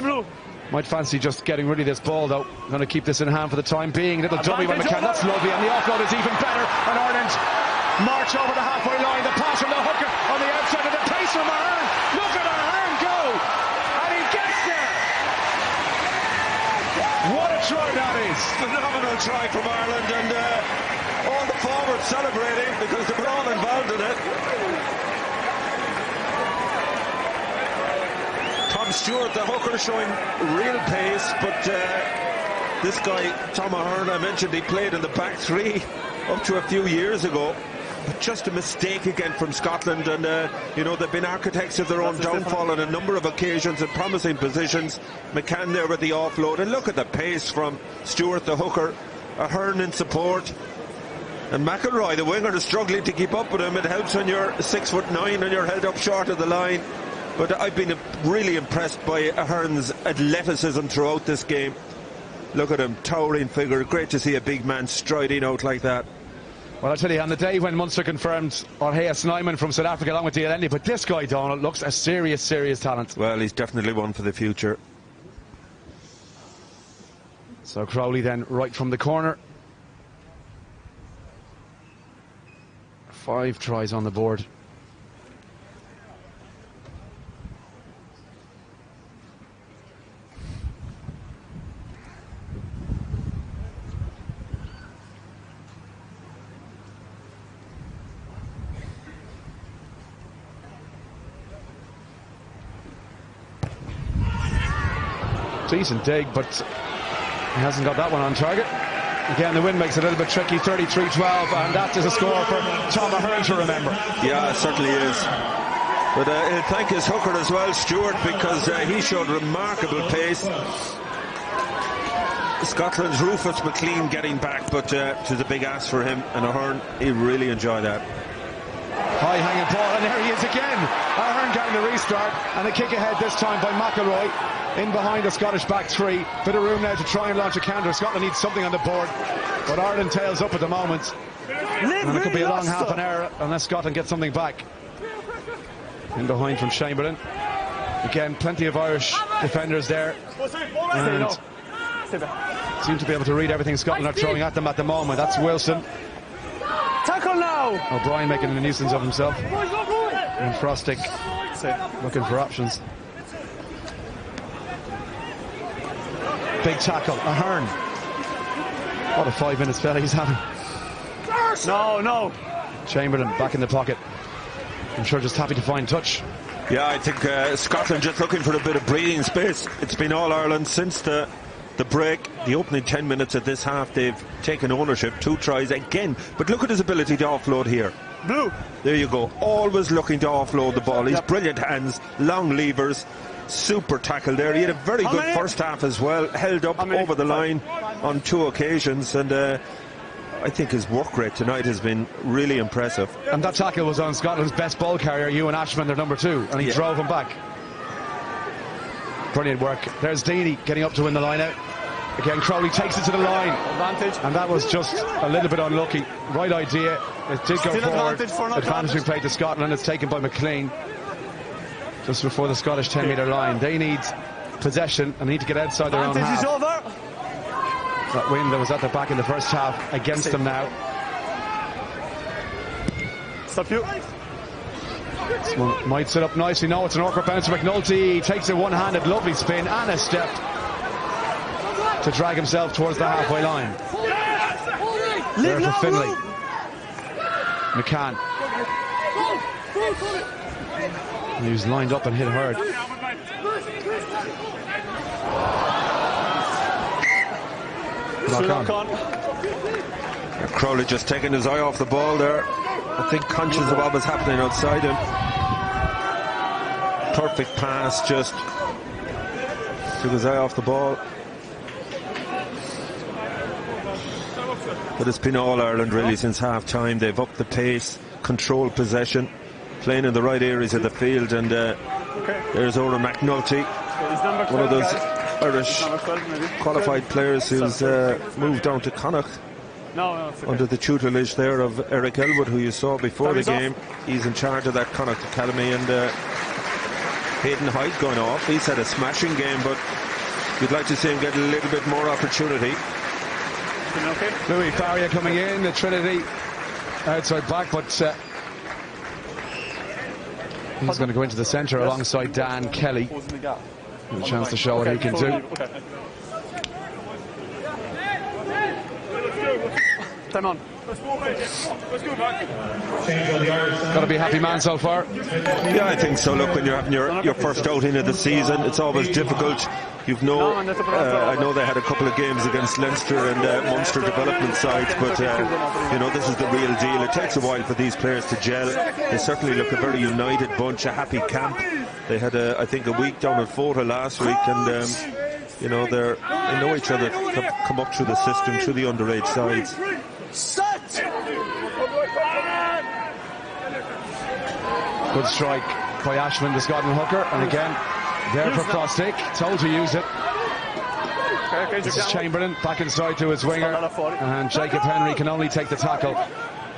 Might fancy just getting rid of this ball though. Going to keep this in hand for the time being. Little dummy by McCann, that's lovely, and the offload is even better, and Ireland march over the halfway line. The pass from the hooker on the outside, and the pace from Ahern. Look at Ahern go, and he gets there. What a try that is. Phenomenal try from Ireland, and all the forwards celebrating because they were all involved in it. Tom Stewart, the hooker, showing real pace, but this guy, Tom Ahern, I mentioned he played in the back three up to a few years ago. But just a mistake again from Scotland, and you know, they've been architects of their own downfall on a number of occasions in promising positions. McCann there with the offload, and look at the pace from Stewart, the hooker, Ahern in support, and McIlroy, the winger, is struggling to keep up with him. It helps when you're 6'9" and you're held up short of the line. But I've been really impressed by Ahern's athleticism throughout this game. Look at him, towering figure. Great to see a big man striding out like that. Well, I'll tell you, on the day when Munster confirmed Orhea Snyman from South Africa along with DLND, but this guy, Donald, looks a serious, serious talent. Well, he's definitely one for the future. So Crowley then right from the corner. 5 tries on the board. Decent dig, but he hasn't got that one on target. Again, the wind makes it a little bit tricky, 33-12, and that is a score for Tom Ahern to remember. Yeah, it certainly is. But he'll thank his hooker as well, Stewart, because he showed remarkable pace. Scotland's Rufus McLean getting back, but it was a big ask for him, and Ahern, he really enjoyed that. High hanging ball, and there he is again. Ahern getting the restart, and a kick ahead this time by McElroy. In behind the Scottish back three. Bit of room now to try and launch a counter. Scotland needs something on the board, but Ireland tails up at the moment. And it could be a long half an hour unless Scotland get something back. In behind from Chamberlain. Again, plenty of Irish defenders there. And seem to be able to read everything Scotland are throwing at them at the moment. That's Wilson. Tackle now! O'Brien making a nuisance of himself. And Frostick looking for options. Big tackle, Ahern. What a 5-minute spell he's having. No. Chamberlain back in the pocket. I'm sure just happy to find touch. Yeah, I think Scotland just looking for a bit of breathing space. It's been all Ireland since the break. The opening 10 minutes of this half, they've taken ownership. 2 tries again. But look at his ability to offload here. Blue. There you go. Always looking to offload the ball. He's brilliant hands, long levers. Super tackle there. He had a very good first half as well. Held up over the line on 2 occasions, and I think his work rate tonight has been really impressive. And that tackle was on Scotland's best ball carrier, Ewan Ashman, their number 2, and he drove him back. Brilliant work. There's Deeney getting up to win the line out. Again, Crowley takes it to the line. Advantage. And that was just a little bit unlucky. Right idea. It did go forward. Advantage being played to Scotland. It's taken by McLean. Just before the Scottish 10-metre line. They need possession and need to get outside their own half. Is over. That wind that was at the back in the first half against them now. Stop you. This one might sit up nicely. No, it's an awkward bounce to McNulty. He takes a one-handed lovely spin and a step to drag himself towards the halfway line. There for Finlay. McCann. He was lined up and hit hard. Lock on. Crowley just taking his eye off the ball there. I think conscious of what was happening outside him. Perfect pass, just took his eye off the ball. But it's been all Ireland really since half time. They've upped the pace, controlled possession, playing in the right areas of the field, and there's Oran McNulty, one of those Irish qualified players who's moved down to Connacht under the tutelage there of Eric Elwood, who you saw before the game. He's in charge of that Connacht Academy, and Hayden Hyde going off. He's had a smashing game, but you'd like to see him get a little bit more opportunity. Louis Farrier coming in, the Trinity outside back, but he's going to go into the centre alongside Dan Kelly. A chance to show what he can do. Time on. Got to be a happy man so far. Yeah, I think so. Look, when you're having your first outing of the season, it's always difficult. I know they had a couple of games against Leinster and Munster development sides, but this is the real deal. It takes a while for these players to gel. They certainly look a very united bunch, a happy camp. They had I think a week down at Fota last week, and they know each other, come up through the system, through the underage sides. Good strike by Ashman, the Scotland hooker, and again there for Frostick, told to use it. This is Chamberlain back inside to his winger, and Jacob Henry can only take the tackle.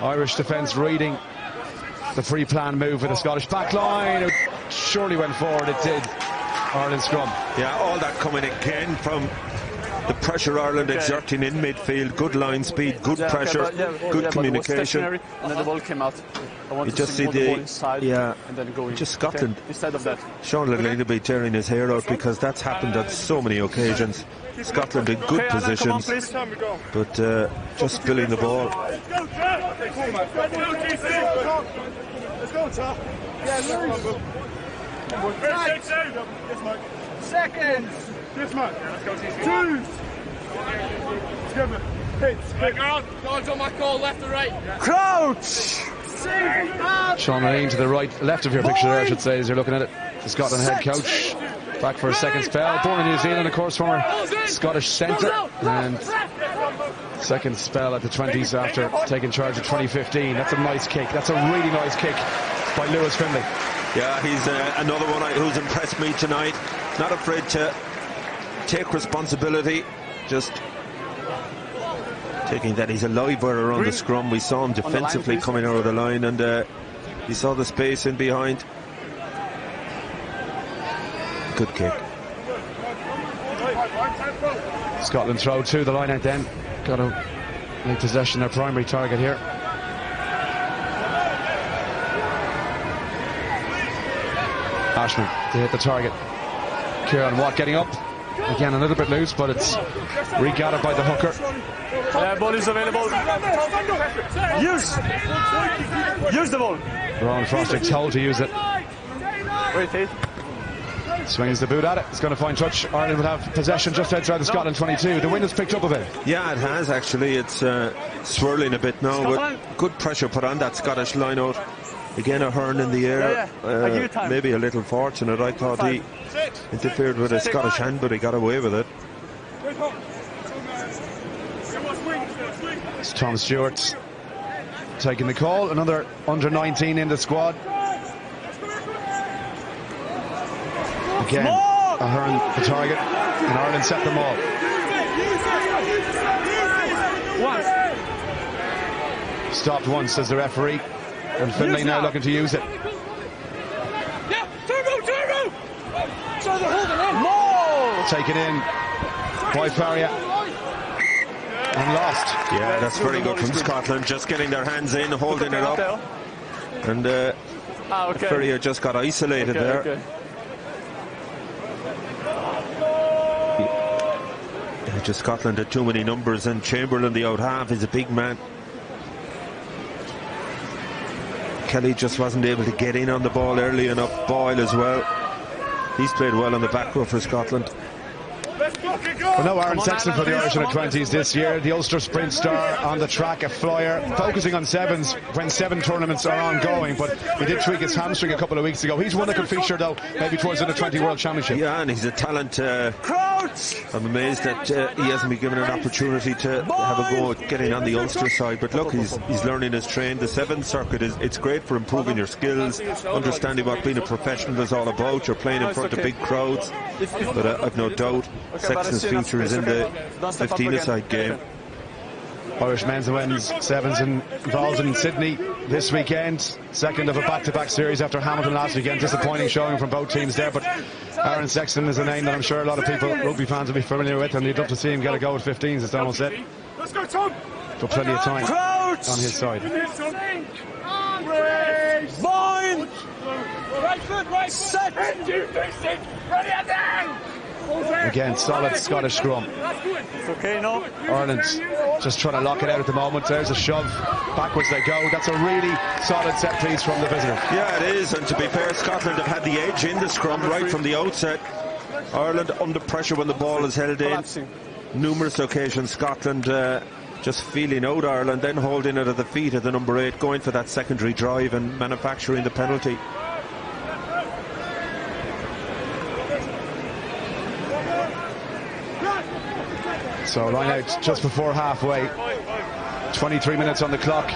Irish defence reading the pre-planned move for the Scottish back line. It surely went forward, it did. Ireland scrum. Yeah, all that coming again from the pressure Ireland exerting in midfield. Good line speed, good pressure, good communication. And then the ball came out. You just see just Scotland instead of that. Sean Lennon will be tearing his hair out, because that's happened on so many occasions. Scotland in good positions, but just spilling the ball. Let's go, Tom. Seconds. Yes, man. 2. Guards on my call, left or right. Crouch! Sean Marine to the right, left of your picture there, I should say, as you're looking at it. The Scotland head coach back for a second spell. Born in New Zealand, of course, former Scottish centre, and second spell at the 20s after taking charge of 2015. That's a nice kick. That's a really nice kick by Lewis Findlay. Yeah, he's another one who's impressed me tonight. Not afraid to take responsibility, just taking that he's a live wire around the scrum. We saw him defensively coming out of the line, and he saw the space in behind. Good kick. Scotland throw to the line out then. Got to make possession their primary target here. Ashman to hit the target. Kieran Watt getting up. Again, a little bit loose, but it's regathered by the hooker. Ball is available. Use the ball. Ron Frostick told to use it. Swings the boot at it. It's going to find touch. Ireland will have possession just outside the Scotland 22. The wind has picked up a bit. Yeah, it has actually. It's swirling a bit now, but good pressure put on that Scottish line out. Again, a Hearn in the air. Maybe a little fortunate. I thought he interfered with a Scottish hand, but he got away with it. It's Tom Stewart taking the call. Another under 19 in the squad. Again, Ahern the target, and Ireland set them all. Stopped once, says the referee, and Finlay now looking to use it. Taken in by Faria and lost. Yeah, that's very good from Scotland, just getting their hands in, holding it up, and Faria just got isolated there. Just Scotland had too many numbers, and Chamberlain, the out half, is a big man. Kelly just wasn't able to get in on the ball early enough. Boyle as well. He's played well on the back row for Scotland. Well, no Aaron Sexton for the Irish under-20s this year. The Ulster sprint star on the track, a flyer, focusing on sevens when 7 tournaments are ongoing, but he did tweak his hamstring a couple of weeks ago. He's one that could feature, though, maybe towards the under-20 World Championship. Yeah, and he's a talent. I'm amazed that he hasn't been given an opportunity to have a go at getting on the Ulster side, but look, he's learning his train. The 7 circuit it's great for improving your skills, understanding what being a professional is all about. You're playing in front of big crowds, but I've no doubt Sexton's future is in the 15-a-side game. Irish men's and women's sevens involved in Sydney this weekend. Second of a back-to-back series after Hamilton last weekend. Disappointing showing from both teams there, but Aaron Sexton is a name that I'm sure a lot of people, rugby fans, will be familiar with, and you'd love to see him get a go at 15s, as Donald said. Let's go, Tom. For plenty of time on his side. Bind. Right foot, right set. Ready and down. Again, solid Scottish scrum. It's okay, no? Ireland just trying to lock it out at the moment. There's a shove. Backwards they go. That's a really solid set piece from the visitor. Yeah, it is. And to be fair, Scotland have had the edge in the scrum right from the outset. Ireland under pressure when the ball is held in. Numerous occasions, Scotland just feeling out Ireland, then holding it at the feet of the number 8, going for that secondary drive and manufacturing the penalty. So line out just before halfway. 23 minutes on the clock.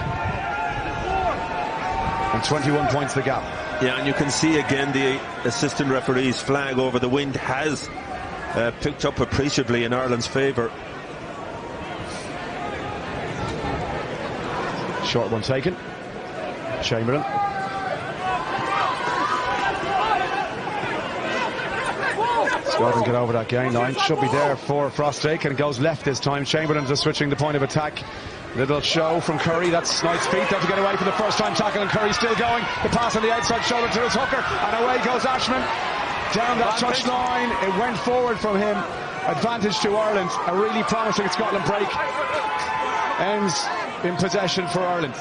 And 21 points the gap. Yeah, and you can see again the assistant referee's flag over the wind has picked up appreciably in Ireland's favour. Short one taken. Chamberlain. Scotland get over that gain line. Should be there for Frostick, and goes left this time. Chamberlain just switching the point of attack. Little show from Curry. That's nice feet there to get away for the first time tackle, and Curry still going. The pass on the outside shoulder to his hooker, and away goes Ashman. Down that touch line. It went forward from him. Advantage to Ireland. A really promising Scotland break. Ends in possession for Ireland.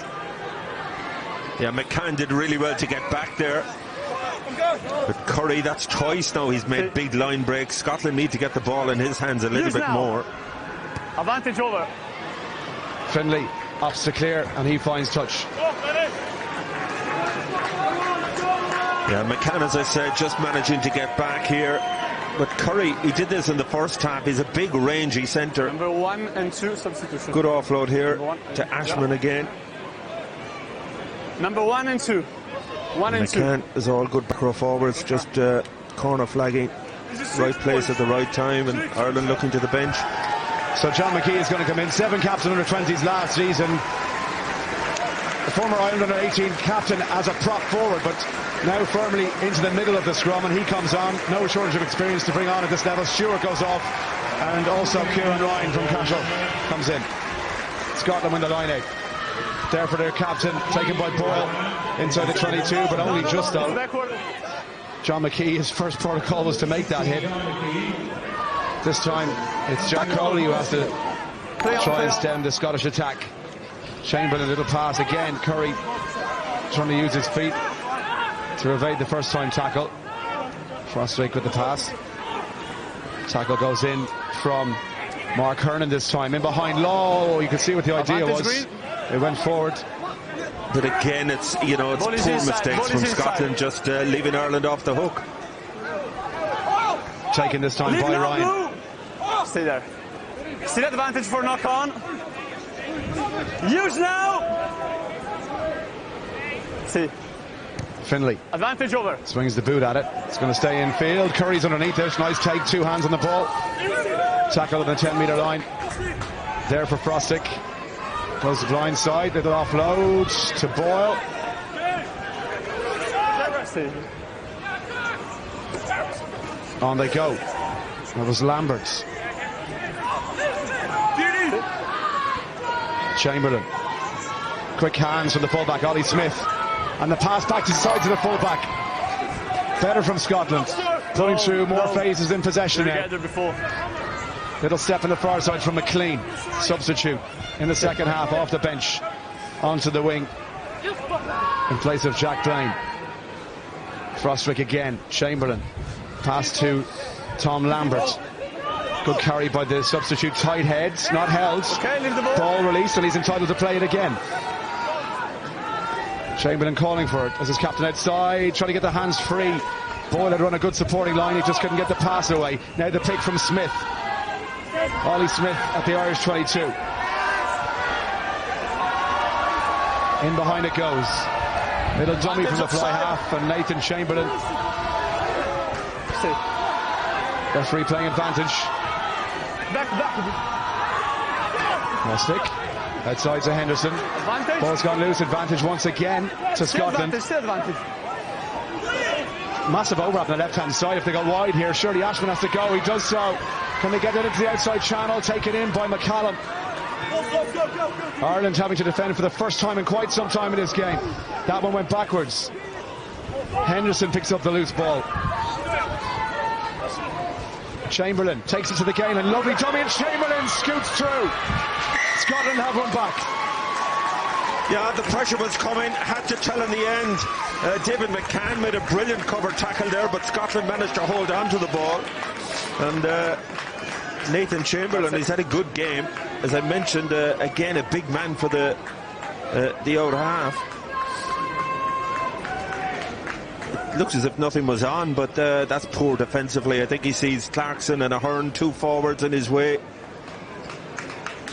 Yeah, McCann did really well to get back there. But Curry, that's twice now he's made big line breaks. Scotland need to get the ball in his hands a little bit more. Advantage over. Finlay opts to clear, and he finds touch. Yeah, McCann, as I said, just managing to get back here. But Curry, he did this in the first half. He's a big, rangy centre. Number 1 and 2 substitution. Good offload here to Ashman again. Number 1 and 2. 1 and 2. McCann is all good back row forwards, just corner flagging. Right place at the right time, and Ireland looking to the bench. So John McKee is going to come in. 7 caps in under-20s last season. The former Ireland under-18 captain as a prop forward, but now firmly into the middle of the scrum, and he comes on. No shortage of experience to bring on at this level. Stewart goes off, and also Kieran Ryan from Cashel comes in. Scotland win the line-out. There for their captain, taken by Boyle inside the 22, but only just though. John McKee, his first protocol was to make that hit. This time it's Jack Crowley who has to try and stem the Scottish attack. Chamberlain, a little pass again. Curry trying to use his feet to evade the first time tackle. Frostwick with the pass. Tackle goes in from Mark Hernan this time. In behind Law, you can see what the idea was. It went forward. But again, it's poor mistakes from Scotland, just leaving Ireland off the hook. Taken this time by Ryan. Stay there. Still advantage for knock on. Use now. See. Finlay. Advantage over. Swings the boot at it. It's going to stay in field. Curry's underneath it. Nice take. 2 hands on the ball. Tackle on the 10-metre line. There for Frostic. Goes to the blind side. Little offload to Boyle. On they go. That was Lambert. Chamberlain. Quick hands from the fullback, Ollie Smith. And the pass back to the side to the fullback. Better from Scotland. Going through more phases in possession now. Little step in the far side from McLean. Substitute in the second half off the bench. Onto the wing. In place of Jack Blaine. Frostwick again. Chamberlain. Pass to Tom Lambert. Good carry by the substitute. Tight heads, not held. Ball released, and he's entitled to play it again. Chamberlain calling for it as his captain outside, trying to get the hands free. Boyle had run a good supporting line, he just couldn't get the pass away. Now the pick from Smith. Ollie Smith at the Irish 22. In behind it goes. Little dummy from the fly half, and Nathan Chamberlain. Referee playing advantage. No stick. Outside to Henderson. Advantage. Ball's gone loose. Advantage once again to Scotland. Advantage. Massive overlap on the left-hand side. If they go wide here, surely Ashman has to go. He does so. Can they get it into the outside channel? Taken in by McCallum. Ireland having to defend for the first time in quite some time in this game. That one went backwards. Henderson picks up the loose ball. Chamberlain takes it to the gain, and lovely dummy, and Chamberlain scoots through. Scotland have one back. Yeah, the pressure was coming, had to tell in the end. David McCann made a brilliant cover tackle there, but Scotland managed to hold on to the ball. And Nathan Chamberlain, he's had a good game. As I mentioned, again, a big man for the out half. Looks as if nothing was on, but that's poor defensively. I think he sees Clarkson and Ahern, 2 forwards in his way.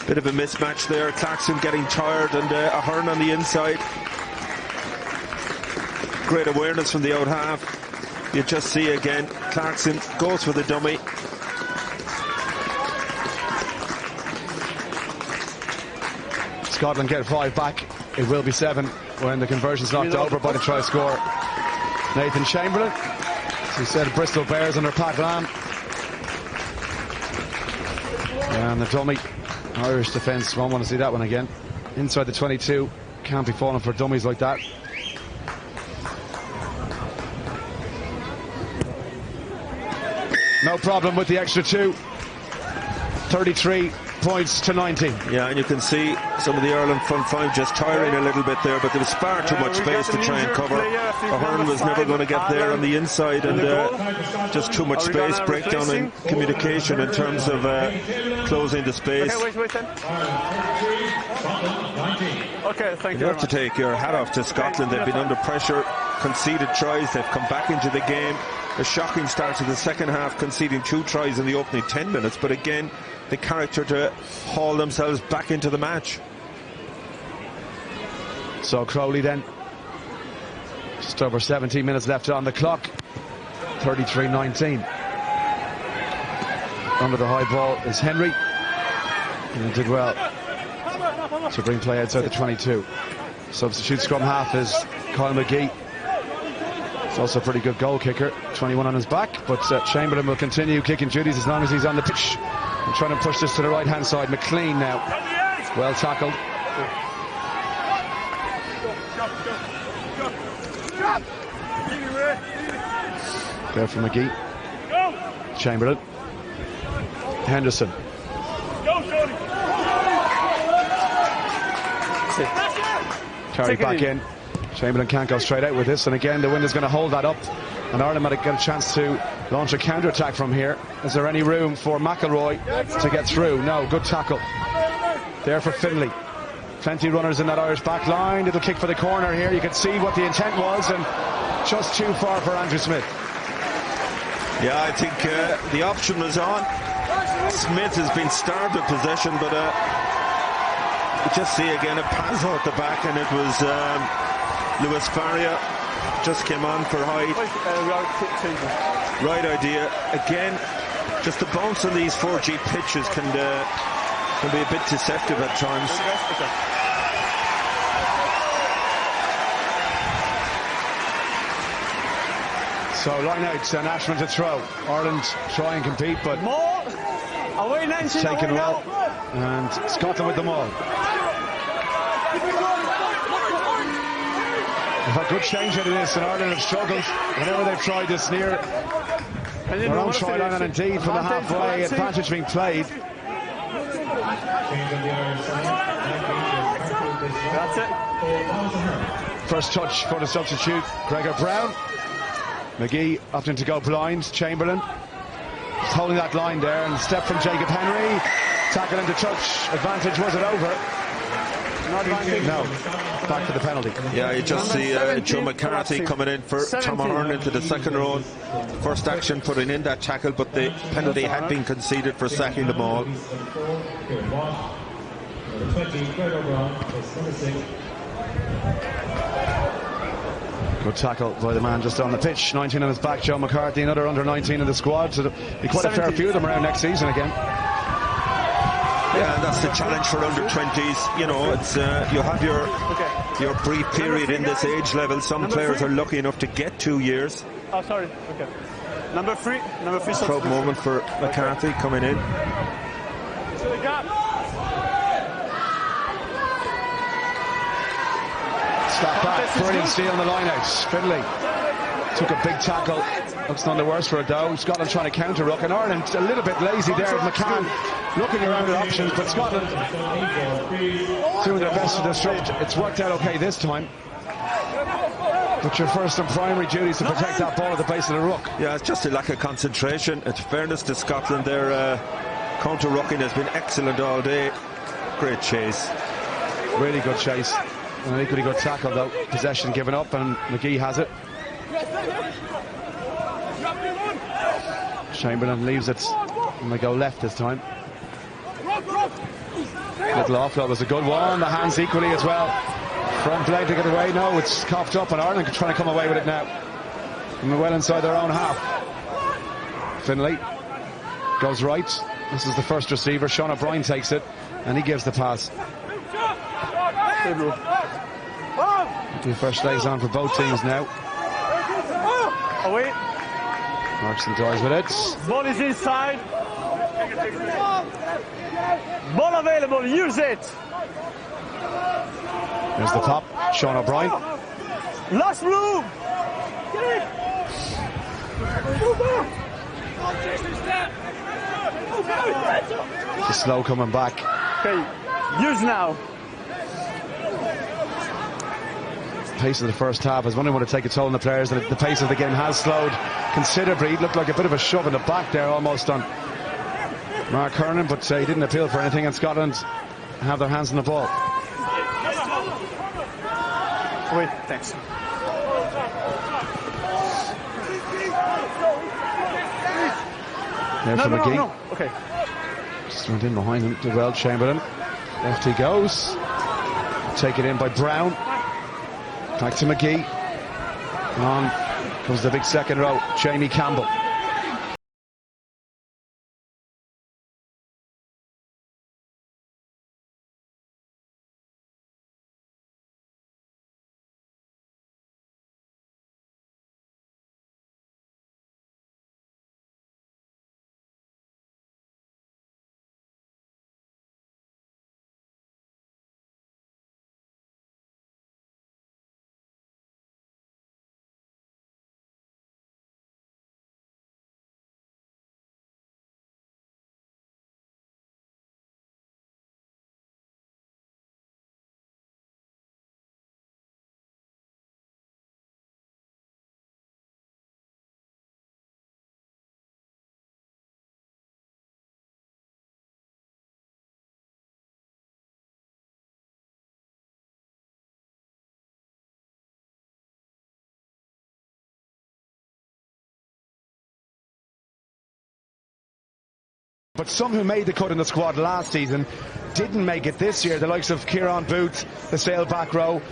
Bit of a mismatch there. Clarkson getting tired, and Ahern on the inside. Great awareness from the out half. You just see again, Clarkson goes for the dummy. Scotland get 5 back. It will be 7 when the conversion's knocked over by the try scorer. Nathan Chamberlain, as we said, Bristol Bears under Pat Lam. And the dummy, Irish defence, won't want to see that one again. Inside the 22, can't be falling for dummies like that. No problem with the extra 2. 33 points to 19. Yeah, and you can see some of the Ireland front five just tiring a little bit there, but there was far too much space to try and cover. Ahern was never going to get there on the inside, and just too much space, breakdown in communication in terms of closing the space. Okay, thank you have to take your hat off to Scotland. They've been under pressure, conceded tries, they've come back into the game. A shocking start to the second half, conceding 2 tries in the opening 10 minutes, but again, the character to haul themselves back into the match. So Crowley then, just over 17 minutes left on the clock, 33-19. Under the high ball is Henry, and he did well to bring play outside the 22. Substitute scrum half is Kyle McGee. He's also a pretty good goal kicker, 21 on his back, but Chamberlain will continue kicking duties as long as he's on the pitch. And trying to push this to the right hand side. McLean now, well tackled. There from McGee. Chamberlain. Henderson. Carry back in. Chamberlain can't go straight out with this, and again the wind is going to hold that up, and Ireland might get a chance to launch a counter-attack from here. Is there any room for McElroy to get through? No. Good tackle there for Finlay. Plenty runners in that Irish back line. Little kick for the corner here. You can see what the intent was, and just too far for Andrew Smith. Yeah, I think the option was on. Smith has been starved of possession, but you just see again a pass out the back, and it was Lewis Faria just came on for Hyde. Right idea. Again, just the bounce on these 4G pitches can be a bit deceptive at times. So line out, Ashman to throw. Ireland try and compete, but it's taken well. And Scotland with the ball. They've had good change out of this, and Ireland have struggled whenever they've tried this near their own try line, and indeed from the halfway, advantage being played. That's it. First touch for the substitute, Gregor Brown. McGee opting to go blind. Chamberlain just holding that line there, and step from Jacob Henry. Tackle into touch. Advantage, was it over? Not advantage. No. Back for the penalty. Yeah, you just see Joe McCarthy coming in for Tom Ahern into the second row. First action putting in that tackle, but the penalty had been conceded for sacking the ball. Good tackle by the man just on the pitch. 19 on his back, Joe McCarthy, another under 19 in the squad, so there'll be quite a fair few of them around next season again. Yeah, and that's the challenge for under 20s. You know, it's you have your brief period in this age level. Some players are lucky enough to get 2 years. Oh, sorry. Okay. Number three. Proud moment for McCarthy coming in. Stop back, brilliant steal on the line-outs. Finlay took a big tackle. Looks none the worse for a dough. Scotland trying to counter-ruck, and Ireland a little bit lazy there with McCann looking around at options, but Scotland doing their best to disrupt. It's worked out okay this time. But your first and primary duty is to protect that ball at the base of the ruck. Yeah, it's just a lack of concentration. In fairness to Scotland, their counter-rucking has been excellent all day. Great chase. Really good chase. And an equally good tackle though. Possession given up, and McGee has it. Chamberlain leaves it, and they go left this time. Little offload was a good one. The hands equally as well. Front leg to get away. No, it's coughed up, and Ireland trying to come away with it now. And they're well inside their own half. Finlay goes right. This is the first receiver. Sean O'Brien takes it, and he gives the pass. The first legs on for both teams now. Away. Marks and doors with it. Ball is inside. Ball available. Use it. There's the pop. Sean O'Brien. Last move. Just slow coming back. Okay, use now. Pace of the first half, I was wondering would it take a toll on the players, and the pace of the game has slowed considerably. It looked like a bit of a shove in the back there almost on Mark Kernan, but he didn't appeal for anything, and Scotland have their hands on the ball. Wait, thanks. There for McGee. No. Okay. Just went in behind him, did well, Chamberlain. Left he goes. Taken in by Brown. Back to McGee. On comes the big second row, Jamie Campbell. But some who made the cut in the squad last season didn't make it this year. The likes of Kieran Booth, the Sale back row,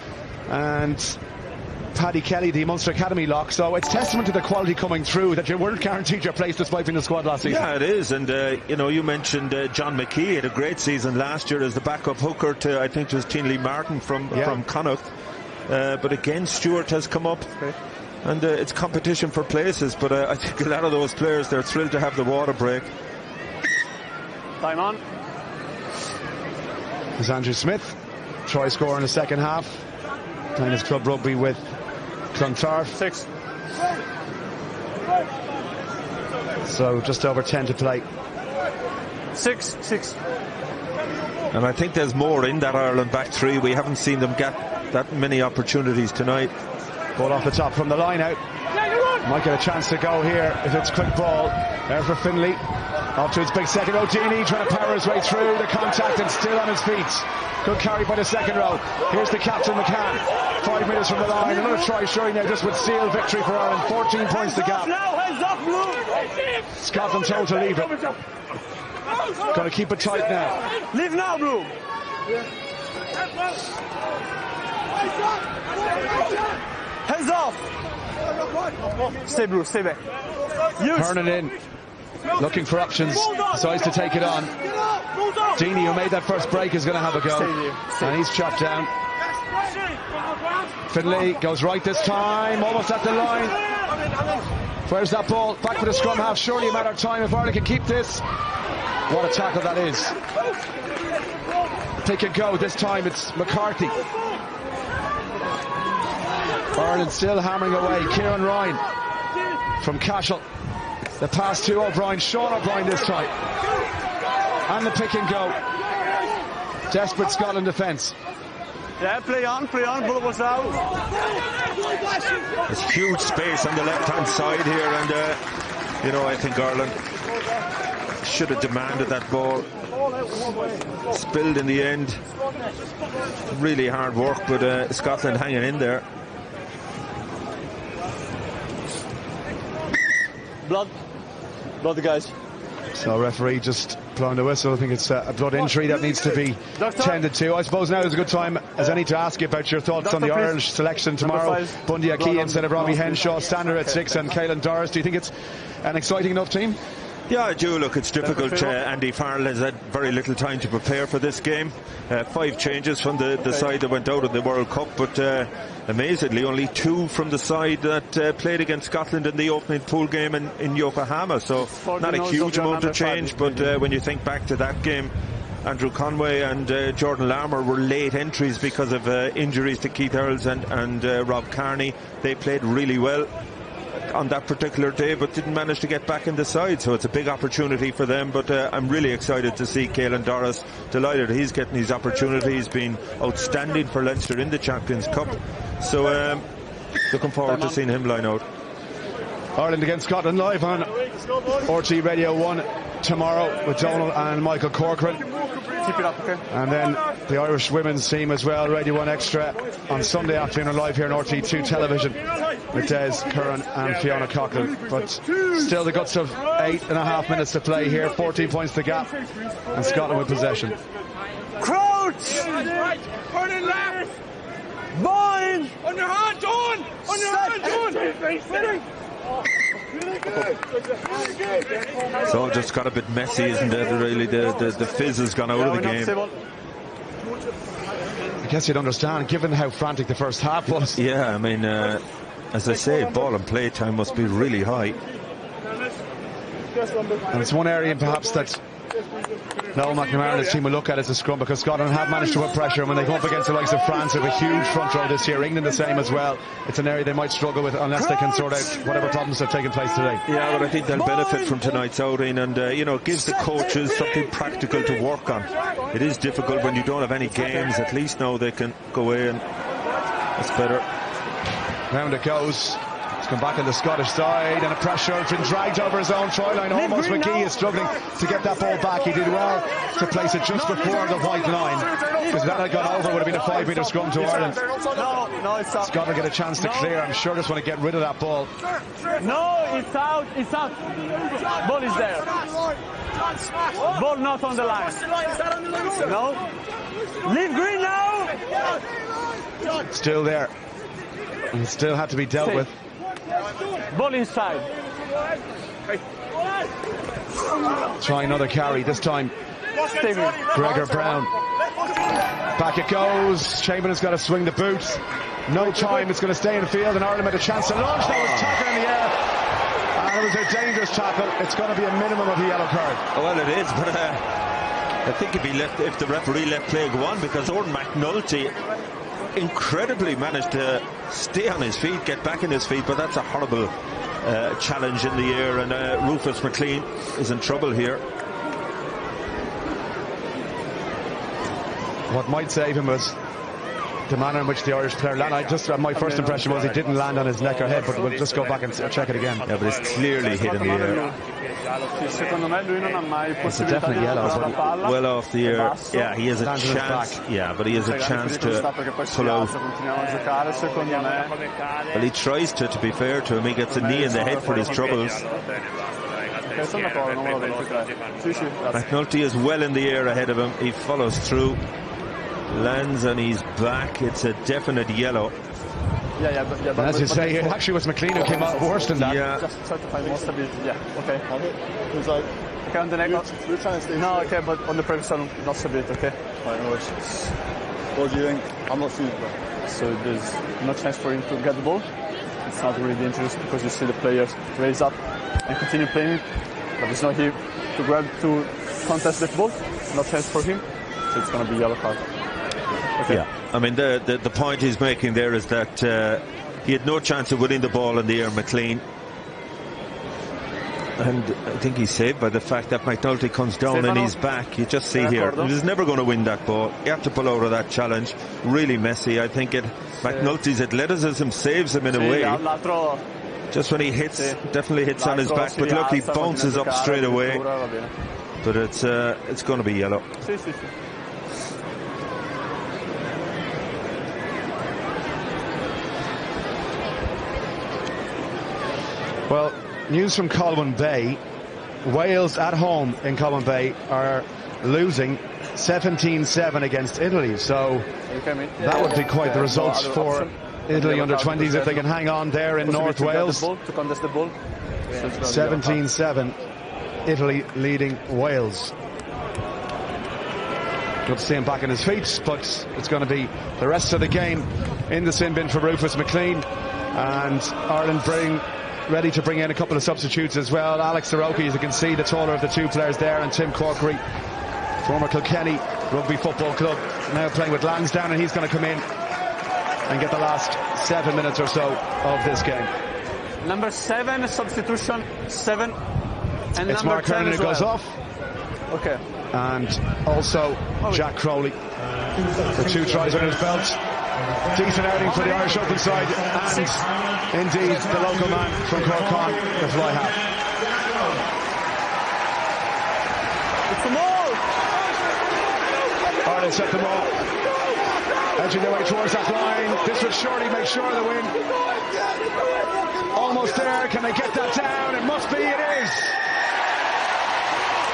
and Paddy Kelly, the Munster Academy lock. So it's testament to the quality coming through that you weren't guaranteed your place despite being in the squad last season. Yeah, it is. And, you know, you mentioned John McKee had a great season last year as the backup hooker to, I think it was Tinley Martin from Connacht. But again, Stewart has come up. Okay. And it's competition for places. But I think a lot of those players, they're thrilled to have the water break. Time on. There's Andrew Smith, try scorer in the second half. Playing his club rugby with Clontarf. 6. So just over 10 to play. 6. And I think there's more in that Ireland back three. We haven't seen them get that many opportunities tonight. Ball off the top from the line out. Might get a chance to go here if it's quick ball. There for Finlay. Off to his big second row. Deeney trying to power his way through the contact and still on his feet. Good carry by the second row. Here's the captain McCann. 5 minutes from the line. Another try showing there just would seal victory for Ireland. 14 points to gap. Scotland told to leave it. Got to keep it tight now. Leave now, Blue. Hands off. Stay, Blue. Stay back. Turning in. Looking for options, decides to take it on. Deeney, who made that first break, is going to have a go. And he's chopped down. Finlay goes right this time, almost at the line. Where's that ball? Back for the scrum half. Surely a matter of time if Ireland can keep this. What a tackle that is. Pick and go. This time it's McCarthy. Ireland still hammering away. Kieran Ryan from Cashel. The pass to O'Brien, Sean O'Brien this time. And the pick and go. Desperate Scotland defence. Yeah, play on, bullet was out. There's huge space on the left-hand side here, and, you know, I think Ireland should have demanded that ball. Spilled in the end. Really hard work, but Scotland hanging in there. Blood, guys. So referee just blowing the whistle. I think it's a blood injury that needs to be tended to. I suppose now is a good time as any to ask you about your thoughts on the Irish selection tomorrow. Bundy Aki instead of Robbie Henshaw, Stander at 6 and Caelan Doris. Do you think it's an exciting enough team? Yeah, I do. Look, it's difficult. Andy Farrell has had very little time to prepare for this game. 5 changes from the side that went out of the World Cup, but amazingly only 2 from the side that played against Scotland in the opening pool game in Yokohama. So not a huge amount of change, but when you think back to that game, Andrew Conway and Jordan Larmour were late entries because of injuries to Keith Earls and Rob Kearney. They played really well. on that particular day, but didn't manage to get back in the side, so it's a big opportunity for them. But I'm really excited to see Caelan Doris. Delighted he's getting his opportunity. He's been outstanding for Leinster in the Champions Cup, so looking forward to seeing him line out. Ireland against Scotland live on RT Radio 1 tomorrow with Donald and Michael Corcoran. Keep it up, okay? And then the Irish women's team as well, Radio 1 Extra on Sunday afternoon live here on RT2 television with Des Curran and Fiona Cockle. But still the guts of 8.5 minutes to play here, 14 points to gap, and Scotland with possession. Crouch! Right, turn it left! Bind! On your hand, John! On your hand, John! It's all just got a bit messy, isn't it? Really, the fizz has gone out of the game. I guess you'd understand, given how frantic the first half was. Yeah, I mean, as I say, ball and play time must be really high. And it's one area perhaps that Noel McNamara and his team will look at as a scrum, because Scotland have managed to put pressure, and when they go up against the likes of France, they have a huge front row this year, England the same as well. It's an area they might struggle with unless they can sort out whatever problems have taken place today. Yeah, but I think they'll benefit from tonight's outing, and you know, it gives the coaches something practical to work on. It is difficult when you don't have any games. At least now they can go away, and that's better. Round it goes. It's come back on the Scottish side, and a pressure has been dragged over his own try line. Almost McGee is struggling to get that ball back. He did well to place it just before the white line, because that had gone over, would have been a 5-metre scrum to Ireland. No, it's out. Scotland get a chance to clear. I'm sure just want to get rid of that ball. No, it's out. It's out. Ball is there. Ball not on the line. No. Leave green now. Still there. And it still had to be dealt with. Ball inside. Try another carry, this time Gregor Brown. Back it goes. Chamberlain's got to swing the boot. No time, it's going to stay in the field, and Ireland had a chance to launch. That was tackle in the air, and it was a dangerous tackle. It's going to be a minimum of a yellow card. Well, it is, but I think if the referee let play go on, because Oran McNulty incredibly managed to stay on his feet, get back in his feet, but that's a horrible challenge in the air, and Rufus McLean is in trouble here. What might save him was the manner in which the Irish player landed. My first impression was he didn't land on his neck or head, but we'll just go back and check it again. Yeah, but it's clearly hit in the air. It's a definite yellow, but well off the air. Yeah, he has a chance. Yeah, but he has a chance to pull out. Well, he tries to be fair to him. He gets a knee in the head for his troubles. McNulty is well in the air ahead of him. He follows through, lands, and he's back. It's a definite yellow. And as you say, it actually was McLean who came out worse than that. Yeah. Just try to find most of it. Yeah, okay. Okay, on the neck. We're trying to stay. No, okay, but on the previous one, not so bit, okay? Right, no worries. What do you think? I'm not sure. So there's no chance for him to get the ball. It's not really dangerous because you see the players raise up and continue playing, but it's not here to grab, to contest the ball. No chance for him, so it's going to be yellow card. Okay. Yeah, I mean the point he's making there is that he had no chance of winning the ball in the air, McLean, and I think he's saved by the fact that McNulty comes down and he's back. You just see here, he's never going to win that ball. You have to pull out of that challenge. Really messy. I think McNulty's athleticism saves him in a way. Just when he hits, definitely hits on his back, but look, he bounces up straight away. But it's going to be yellow. Well, news from Colwyn Bay. Wales at home in Colwyn Bay are losing 17-7 against Italy, so that would be quite the results for Italy under-20s if they can hang on there in North Wales. 17-7, Italy leading Wales. Good to see him back on his feet, but it's going to be the rest of the game in the sin bin for Rufus McLean, and Ireland ready to bring in a couple of substitutes as well. Alex Soroki, as you can see, the taller of the two players there, and Tim Corkery, former Kilkenny Rugby Football Club, now playing with Lansdowne, and he's going to come in and get the last 7 minutes or so of this game. Number 7, substitution 7. And it's number Mark 10 Hernan as who goes well. off. Okay. And also Jack Crowley. The 2 tries on his belt. Decent outing for the Irish Open side. And indeed, the local man from Cork, the fly half. It's a ball! Ireland set the ball. Edging their way towards that line. This would surely make sure of the win. Almost there. Can they get that down? It must be. It is.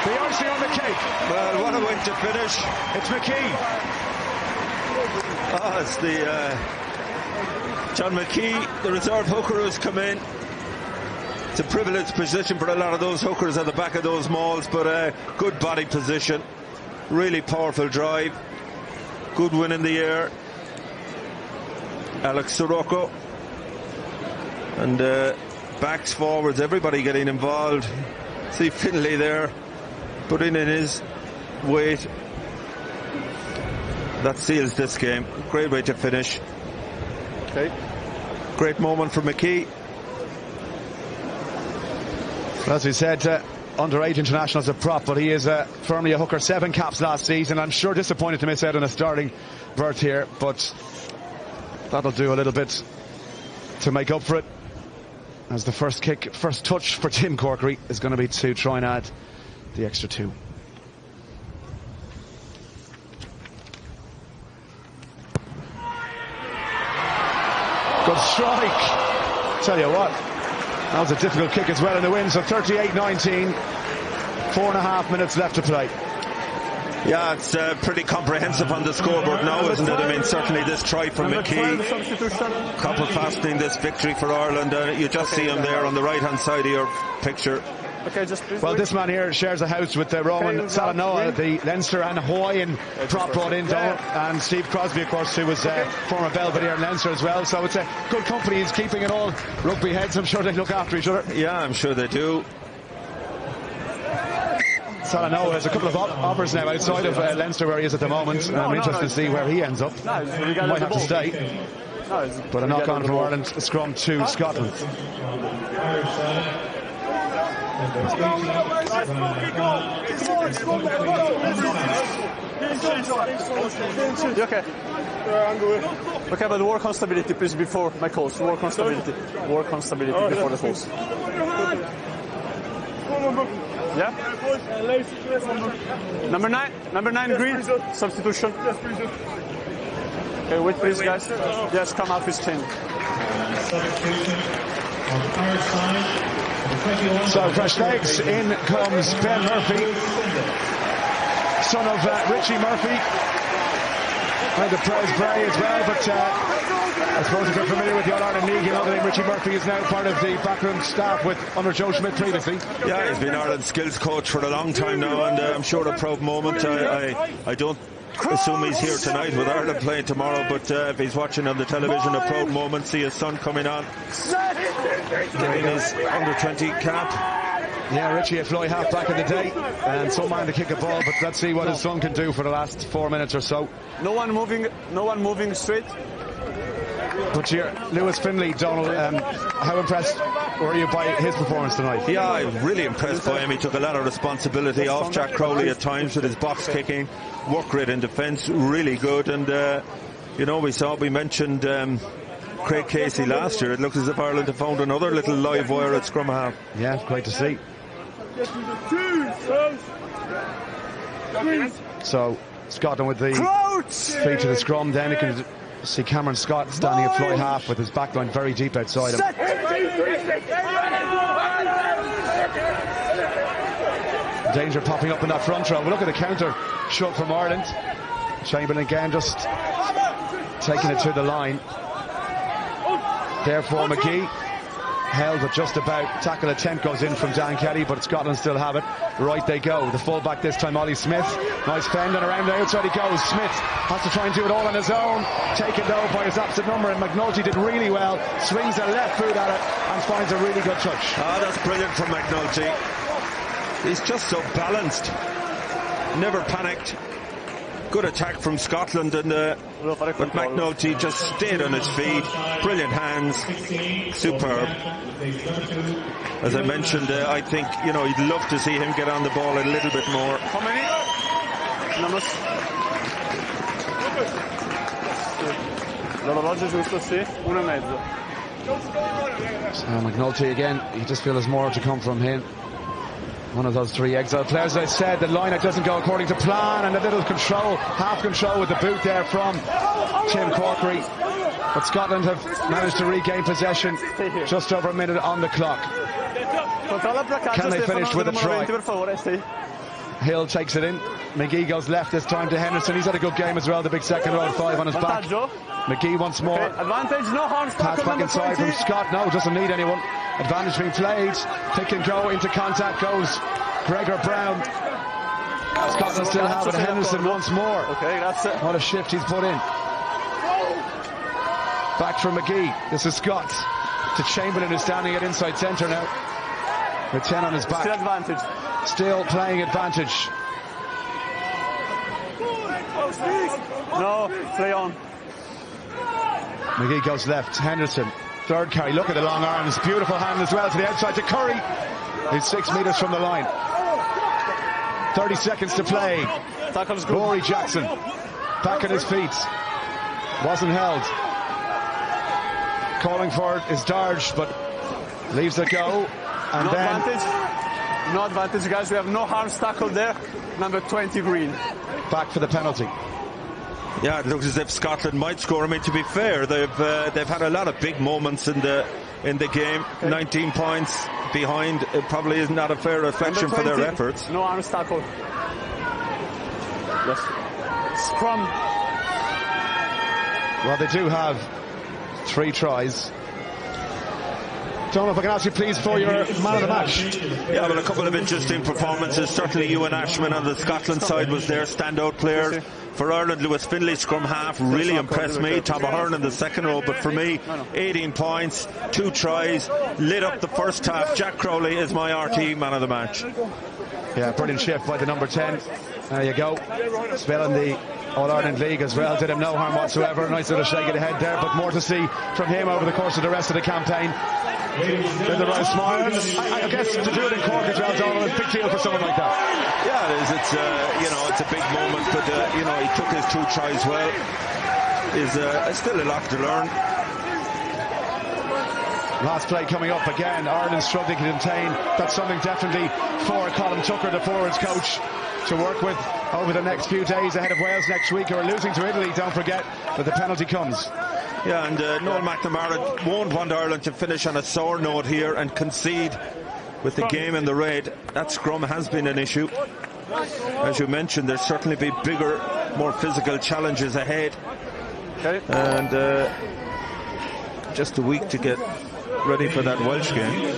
The icing on the cake. Well, what a way to finish. It's McKee. It's the John McKee, the reserve hooker who's come in. It's a privileged position for a lot of those hookers at the back of those mauls, but good body position. Really powerful drive. Good win in the air. Alex Sirocco. And backs, forwards, everybody getting involved. See Finlay there, putting in his weight. That seals this game. Great way to finish. Okay. Great moment for McKee. As we said, underage international as a prop, but he is firmly a hooker. 7 caps last season. I'm sure disappointed to miss out on a starting berth here, but that'll do a little bit to make up for it. As the first touch for Tim Corkery is going to be to try and add the extra 2. Good strike. Tell you what, that was a difficult kick as well in the win. So 38-19, 4.5 minutes left to play. Yeah, it's pretty comprehensive on the scoreboard now, isn't it? I mean, certainly this try from McKee, couple fastening this victory for Ireland. You just see him there on the right-hand side of your picture. Okay, just please. Well, this man here shares a house with Roman Salanoa, the Leinster and Hawaiian prop brought in, and Steve Crosby, of course, who was former Belvedere in Leinster as well. So it's a good company. He's keeping it all rugby heads. I'm sure they look after each other. Yeah, I'm sure they do. Salanoa has a couple of offers now outside of Leinster where he is at the moment. I'm interested to see where he ends up. He might have to stay. But a knock on from Ireland, a scrum to Scotland. Okay. Okay, but work on stability, please, before my calls. Work on stability. Work on stability before the calls. Yeah? Number 9, green, substitution. Okay, wait please, guys. Yes, come out with change. So, fresh legs, in comes Ben Murphy, son of Richie Murphy, and the Pros Bray as well, but I suppose if you're familiar with the All-Ireland League, you know that Richie Murphy is now part of the backroom staff under Joe Schmidt previously. Yeah, he's been Ireland's skills coach for a long time now, and I'm sure a proud moment. I don't assume he's here tonight with Ireland playing tomorrow, but if he's watching on the television, a proud moment, see his son coming on, getting his under-20 cap. Yeah, Richie a fly half back in the day, and some man to kick a ball, but let's see what his son can do for the last 4 minutes or so. No one moving straight. But here, Lewis Finlay, Donald, how impressed were you by his performance tonight? Yeah, I'm really impressed by him. He took a lot of responsibility off Jack Crowley at times with his box kicking, work rate in defence, really good. And you know, we mentioned Craig Casey last year. It looks as if Ireland have found another little live wire at scrum half. Yeah, great to see. So Scotland with the feet to the scrum, then you can see Cameron Scott standing at fly half with his backline very deep outside him. Danger popping up in that front row. We'll look at the counter shot from Ireland. Chamberlain again just taking it to the line. Therefore McGee held but just about. Tackle attempt goes in from Dan Kelly, but Scotland still have it. Right they go. The fullback this time, Ollie Smith. Nice fend, and around the outside he goes. Smith has to try and do it all on his own. Taken though by his opposite number, and McNulty did really well. Swings a left foot at it and finds a really good touch. Ah, that's brilliant from McNulty. He's just so balanced. Never panicked. Good attack from Scotland, and but McNulty just stayed on his feet. Brilliant hands, superb. As I mentioned, I think you'd love to see him get on the ball a little bit more. How many? L'orologio giusto, sì, 1,5. So McNulty again, you just feel there's more to come from him. One of those 3 exiled players. As I said, the lineup doesn't go according to plan, and a little control, half control with the boot there from Tim Corkery. But Scotland have managed to regain possession, just over a minute on the clock. Can they finish with a try? Hill takes it in. McGee goes left this time to Henderson. He's had a good game as well, the big second row 5 on his back. McGee once more. Advantage, no harm. Pass back inside from Scott. No, doesn't need anyone. Advantage being played. Pick and go, into contact goes Gregor Brown. Scotland still have it. Henderson once more. What a shift he's put in. Back from McGee. This is Scott to Chamberlain, who's standing at inside centre now with 10 on his back. Still advantage. Still playing advantage. No, play on. McGee goes left. Henderson, third carry. Look at the long arms. Beautiful hand as well to the outside to Curry. He's 6 metres from the line. 30 seconds to play. Rory Jackson back on his feet. Wasn't held. Calling for it is Darge, but leaves it go. And no then advantage. No advantage, guys. We have no harms tackled there. Number 20 Green. Back for the penalty. Yeah, it looks as if Scotland might score. I mean, to be fair, they've had a lot of big moments in the game. 19 points behind. It probably is not a fair reflection for their efforts. No arms tackle. Yes. Scrum. Well, they do have 3 tries. Donald, if I can ask you please for your man of the match. Yeah, well, a couple of interesting performances. Certainly Ewan Ashman on the Scotland side was their standout player. For Ireland, Lewis Finlay, scrum half, really impressed me. Tom Ahern in the second row, but for me, 18 points, 2 tries, lit up the first half. Jack Crowley is my RT man of the match. Yeah, brilliant shift by the number 10. There you go. Spelling the All-Ireland League as well. Did him no harm whatsoever. Nice little shake of the head there, but more to see from him over the course of the rest of the campaign. In the right smile. I guess to do it in Cork as well, Donald, is a big deal for someone like that. Yeah, it is. It's it's a big moment, but he took his 2 tries well. Is still a lot to learn. Last play coming up again. Ireland struggling to contain. That's something definitely for Colin Tucker, the forwards coach, to work with over the next few days ahead of Wales next week, who are losing to Italy, don't forget, but the penalty comes. Yeah, and Noel McNamara won't want Ireland to finish on a sour note here and concede with the game in the red. That scrum has been an issue. As you mentioned, there's certainly be bigger, more physical challenges ahead. And just a week to get ready for that Welsh game.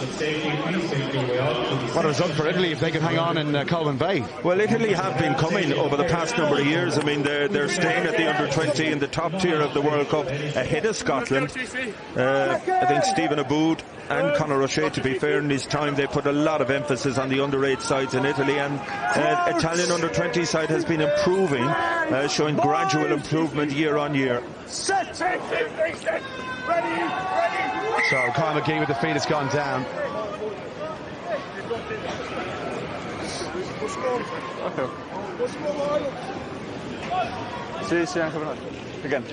What a result for Italy if they could hang on in Colwyn Bay. Well, Italy have been coming over the past number of years. I mean, they're staying at the under-20 in the top tier of the World Cup ahead of Scotland. I think Stephen Aboud and Conor O'Shea, to be fair, in his time, they put a lot of emphasis on the under-8 sides in Italy, and Italian under-20 side has been improving, showing gradual improvement year on year. So Kyle McGee with the feet has gone down. Sì, anche per noi. Again.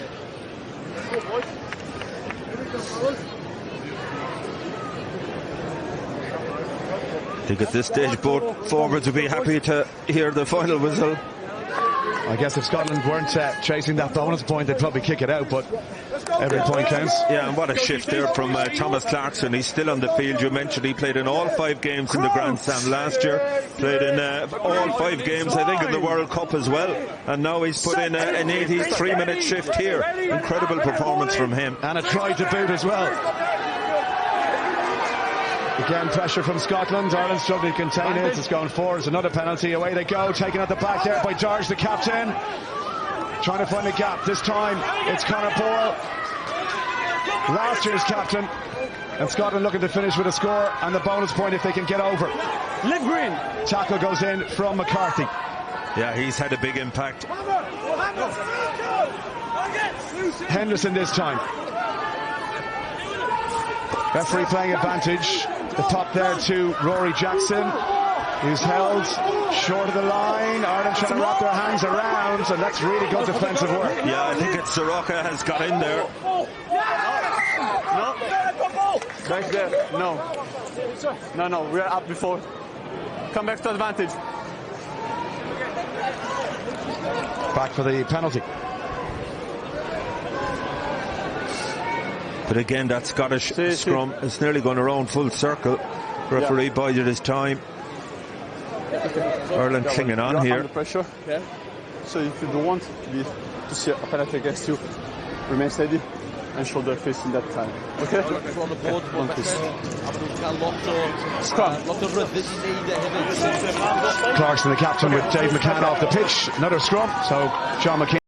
I think at this stage both forwards would be happy to hear the final whistle. I guess if Scotland weren't chasing that bonus point, they'd probably kick it out, but every point counts. Yeah, and what a shift there from Thomas Clarkson. He's still on the field. You mentioned he played in all 5 games in the Grand Slam last year. Played in all 5 games, I think, in the World Cup as well. And now he's put in an 83-minute shift here. Incredible performance from him. And a try to boot as well. Again, pressure from Scotland. Ireland struggling to contain it. It's going forward. It's another penalty. Away they go. Taken at the back there by Darge, the captain. Trying to find a gap. This time, it's Conor Boyle, last year's captain. And Scotland looking to finish with a score and the bonus point if they can get over. Live Green. Tackle goes in from McCarthy. Yeah, he's had a big impact. Henderson this time. Referee playing advantage. The pop there to Rory Jackson, who's held short of the line. Ireland trying to wrap their hands around, and that's really good defensive work. Yeah, I think it's Soroka has got in there. No. Back there. No. No, we are up before. Come back to advantage. Back for the penalty. But again, that Scottish scrum is nearly going around full circle. Referee bided his time. Ireland clinging on here. Under pressure. Yeah. So if you don't want to see a penalty against you, remain steady and shoulder face in that time. Okay? Clarkson, the captain, with Dave McCann off the pitch. Another scrum. So John McKean.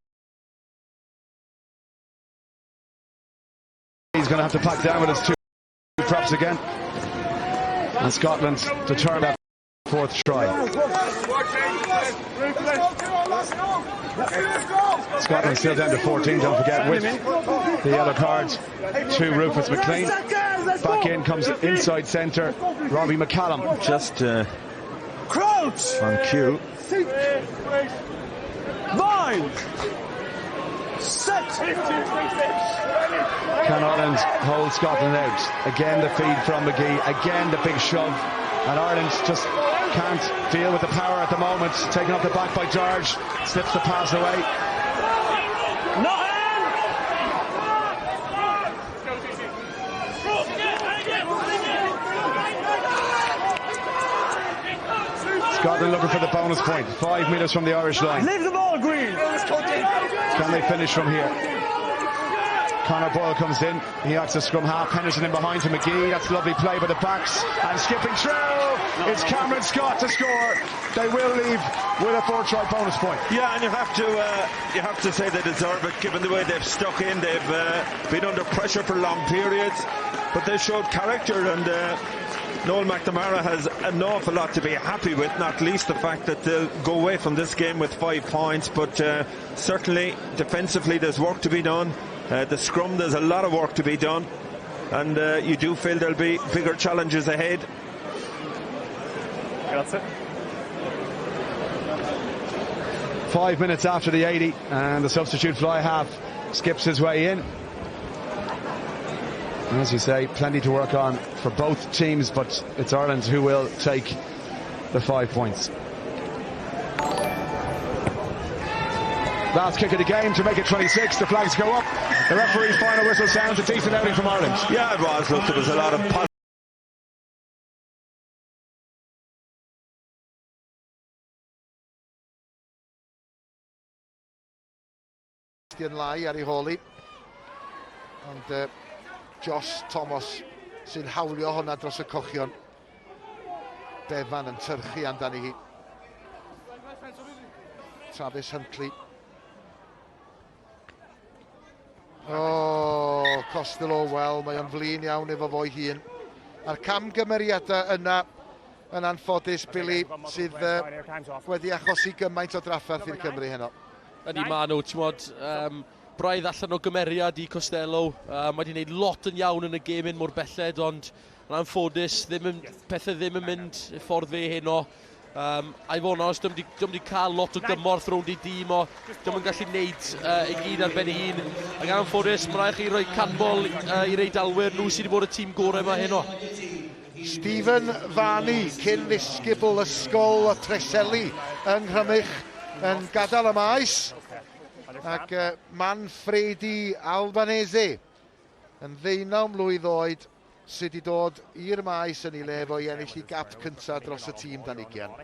He's going to have to pack down with his two props again. And Scotland to turn that fourth try. Scotland still down to 14, don't forget, with the yellow cards to Rufus McLean. Back in comes inside centre Robbie McCallum. Just crouch on cue. 9 set. Can Ireland hold Scotland out? Again the feed from McGee, again the big shove, and Ireland just can't deal with the power at the moment. Taken off the back by George, slips the pass away. Scotland looking for the bonus point, 5 metres from the Irish line. Leave the ball, Green. Can they finish from here? Conor Boyle comes in, he acts as scrum half. Henderson in behind to McGee. That's a lovely play by the backs, and skipping through, it's Cameron Scott to score. They will leave with a 4-try bonus point. Yeah, and you have to say they deserve it, given the way they've stuck in. They've been under pressure for long periods, but they showed character, and Noel McNamara has an awful lot to be happy with, not least the fact that they'll go away from this game with 5 points. But certainly defensively there's work to be done. The scrum, there's a lot of work to be done, and you do feel there'll be bigger challenges ahead. That's it. 5 minutes after the 80, and the substitute fly half skips his way in. And as you say, plenty to work on for both teams, but it's Ireland who will take the 5 points. Last kick of the game to make it 26. The flags go up. The referee's final whistle sounds. A decent outing from Ireland. Yeah, it was. Look, there was a lot of Lai ar ei holi, ond Josh Thomas sy'n hawlio honna dros y cochion. Bevan yn tyrchu amdani hi. Travis Huntley. Costello, wel, mae o'n flin iawn efo fo'i hun. A'r camgymeriadau yna yn anffodus, Billy, sydd wedi achosi gymaint o drafferth i'r Cymru heno. Ydy ma nhw, ti'n modd, braidd allan o gymeriad i Costello. Mae wedi gwneud lot yn iawn yn y gêm mor belled, ond yn anffodus, pethau ddim yn mynd ffordd fe heno. A'i fod yn honest, dim wedi cael lot o gymorth rownd i dîm, o dim yn gallu gwneud i gyd ar ben ei hun. Ac yn anffodus, mae'n rhaid chi roi canbol i'r Eidalwyr, nhw sydd wedi bod y tîm gorau yma heno. Stephen Varney, cyn ddisgybl ysgol o Treseli yng Nghrymych, yn gadael y maes, ac Manfredi Albanese yn 19 mlwydd oed sydd wedi dod i'r maes yn ei le fo i ennill i gap cyntaf dros y tîm dan ugian.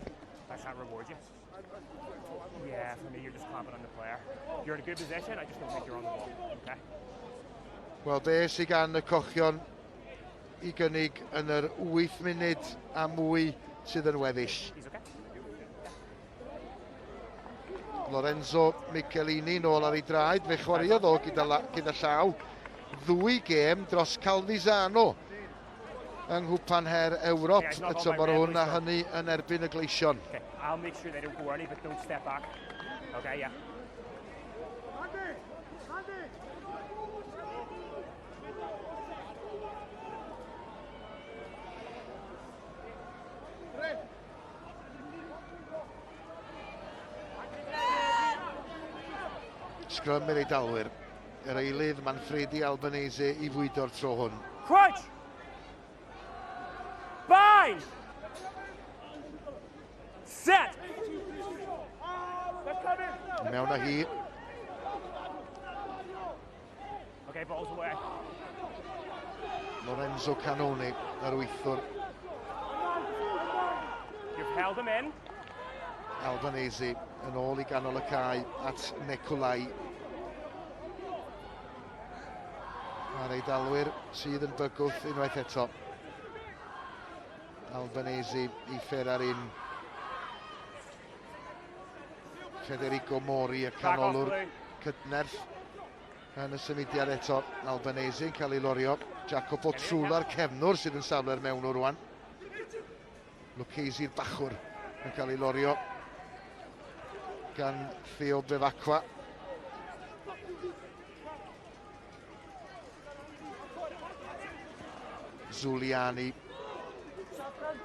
Wel, be sydd gan y cochion i gynnig yn yr 8 munud a mwy sydd yn weddill. Lorenzo Michelini nôl ar ei draed, fe chwaraeodd o gyda llaw 2 gêm dros Calvisano yng Nghwpan Her Ewrop y tymor hwn, a hynny yn erbyn y gleision. sgrym i'r Eidalwyr. Yr eilydd Manfredi Albanese I fwydo'r tro hwn. Crunch! Bind! Set! Mewn â hi. Okay, balls away. Lorenzo Canone, yr wythwr. You've held him in. Albanese yn ôl I ganol y cae at Nicolai. A'r Eidalwyr sydd yn bygwth unwaith eto. Albanese I Ferrarin. Federico Mori, y canolwr cydnerth yn y symudiad eto. Albanese yn cael ei lorio. Jacopo Trwla'r cefnwr sydd yn safle'r mewn o rwan. Lucchesi'r bachwr yn cael ei lorio gan Theo Bevacqua. Zuliani.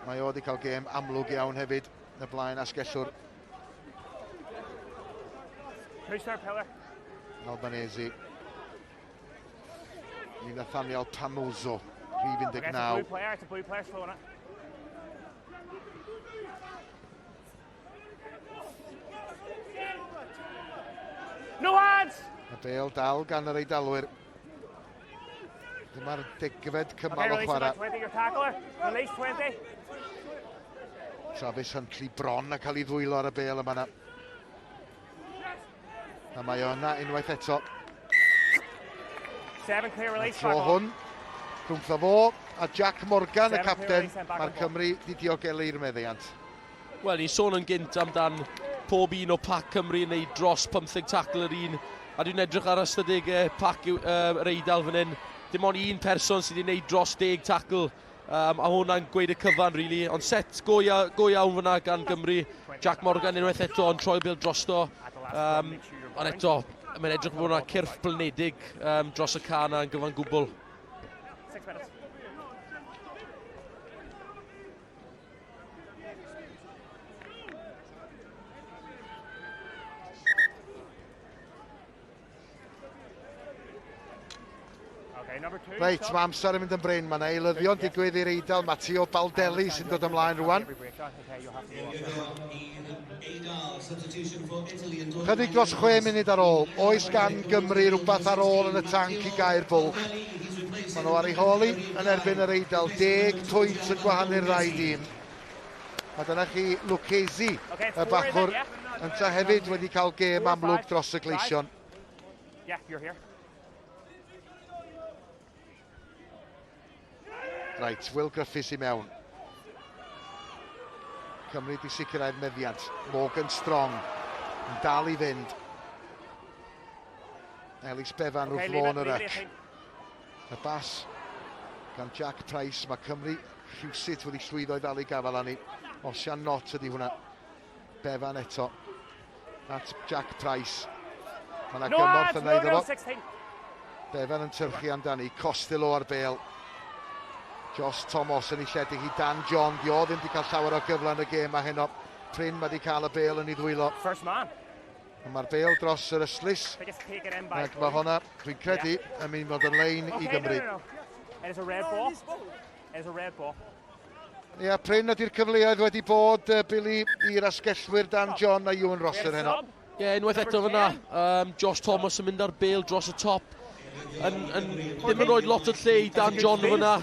Mae o wedi cael gêm amlwg iawn hefyd y blaen asgellwr. Albanese. I Nathaniel Pamuzo, rhif 19. It's a blue player throwing it. No hands! Y bêl dal gan yr Eidalwyr. Dyma'r degfed cymal o chwarae. Release 20. Travis Huntley bron a cael ei ddwylo ar y bêl yma. A mae yna unwaith eto. 7 clear release. Tro hwn, rhwngtho fo a Jack Morgan, y capten. Mae'r Cymru di diogelu'r meddiant. Wel, ni'n sôn yn gynt amdan pob un o pac Cymru yn neud dros 15 tacl yr un. A dwi'n edrych ar ystadegau pac yr Eidal fan hyn. Dim ond un person sydd wedi gwneud dros 10 tacl. A hwnna'n gweud y cyfan, really. Ond set go iawn fyna gan Gymru. Jack Morgan unwaith eto yn troi bil drosto. Ond eto, mae'n edrych bod yna cyrff blinedig dros y can yn gyfan gwbl. 6 minutes. Reit, mae amser yn mynd yn bryn. Mae'n eilyddion digwydd i'r Eidal. Matteo Baldelli sy'n dod ymlaen rwan. Chydig dros 6 munud ar ôl. Oes gan Gymru rhywbeth ar ôl yn y tanc I gair bwlch. Maen nhw ar ei holi yn erbyn yr Eidal. 10 pwynt yn gwahanu'r rai dîm. A dyna chi Lucchesi, y bachwr, yn ta hefyd wedi cael gêm amlwg dros y gleision. Yeah, you're here. Right, Will Griffiths I mewn. Cymru di sicrhau'r meddiant. Morgan Strong yn dal I fynd. Elis Bevan wrth lôn yr ec. Y bas gan Jack Price. Mae Cymru rhywsut wedi llwyddo I ddal I gafel ani. Osian Not ydi hwnna. Bevan eto. At Jack Price. Mae yna gymorth yn neud efo. Bevan yn tyrchu amdani. Costello ar bêl. Josh Thomas yn ei lledu hi Dan John. Dio ddim wedi cael llawer o gyfle yn y gêm a heno. Pryn wedi cael y bêl yn ei ddwylo. First man. Mae'r bêl dros yr yslys. Ac mae hwnna, dwi'n credu, yn mynd bod yn lein I Gymru. It is a red ball. It is a red ball. Ia, Pryn ydy'r cyfleoedd wedi bod, Billy, i'r asgellwyr Dan John a Ewan Rosser heno. Ie, unwaith eto fyna. Josh Thomas yn mynd ar bêl dros y top. Ddim yn rhoi lot o lle I Dan John fyna.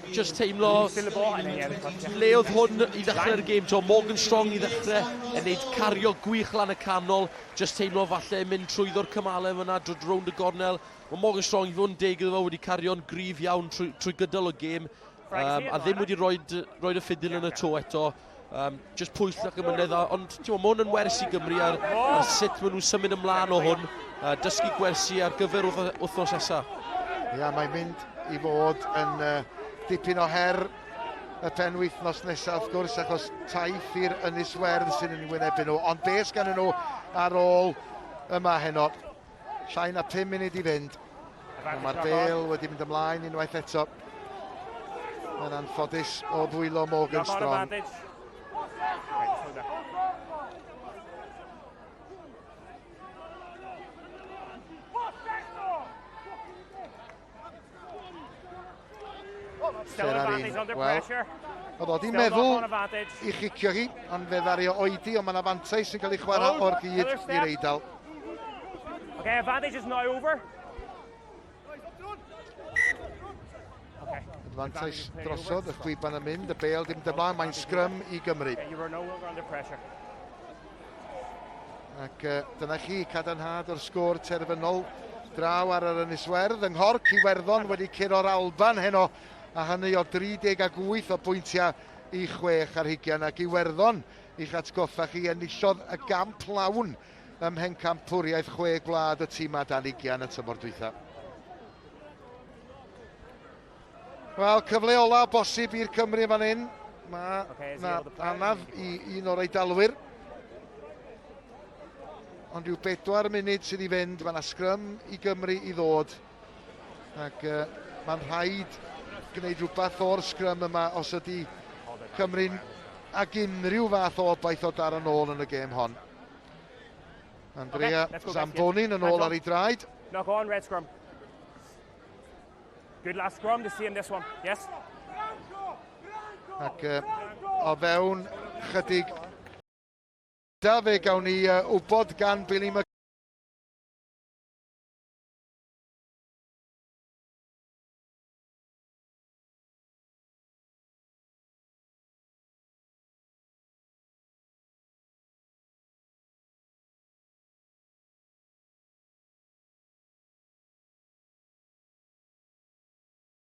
Just teimlo le oedd hwn I ddechrau'r gêm. Morgan Strong I ddechrau yn neud cario gwych lan y canol. Just teimlo falle mynd trwyddo'r cymalau fyna drwy rownd y gornel. Mae Morgan Strong I fod yn deg iddo fo wedi cario'n gryf iawn trwy gydol y gêm. A ddim wedi rhoi y ffidil yn y to eto. Just pwyll ac ymwneud. Ond mae hwn yn wersi Gymru ar sut maen nhw'n symud ymlaen o hwn. Dysgu gwersi ar gyfer wythnos nesaf. Ia, mae'n mynd I fod yn dipyn o her y penwythnos nesaf, wrth gwrs, achos taith i'r Ynys Werdd sy'n yn wynebu nhw. Ond beth gan nhw ar ôl yma heno? Llai na 5 munud I fynd. Mae'r bêl wedi mynd ymlaen unwaith eto. Mae'n anffodus o ddwylo Morgan Strong. Ferrarin. Wel, oedd o di meddwl I chicio hi, ond fe ddario oedi, ond mae'n afantais sy'n cael ei chwarae o'r gyd i'r Eidal. Okay, advantage is now over. Advantage drosodd, y chwiban yn mynd, y bel dim dymlaen, mae'n sgrym I Gymru. You were no longer under pressure. Ac dyna chi cadarnhad o'r sgôr terfynol draw ar yr Ynys Werdd. Yng Nghorc Iwerddon wedi curo'r Alban heno, a hynny o 38 o bwyntiau I 6 ar 20 ac Iwerddon i'ch atgoffa chi enillodd y gamp lawn ym mhencampwriaeth 6 gwlad y tîmau dan 20 y tymor dwytha. Wel, cyfle ola bosib i'r Cymru fan hyn. Mae anaf I un o'r Eidalwyr. Ond rhyw 4 munud sydd I fynd, mae yna sgrym I Gymru I ddod. Ac mae'n rhaid gwneud rhywbeth o'r sgrym yma os ydy Cymru'n ag unrhyw fath o obaith o dar yn ôl yn y gêm hon. Andrea Zambonin yn ôl ar ei draed. No, go on, red scrum. Good last scrum to see in this one, yes? Ac o fewn chydig da fe gawn ni wybod gan Billy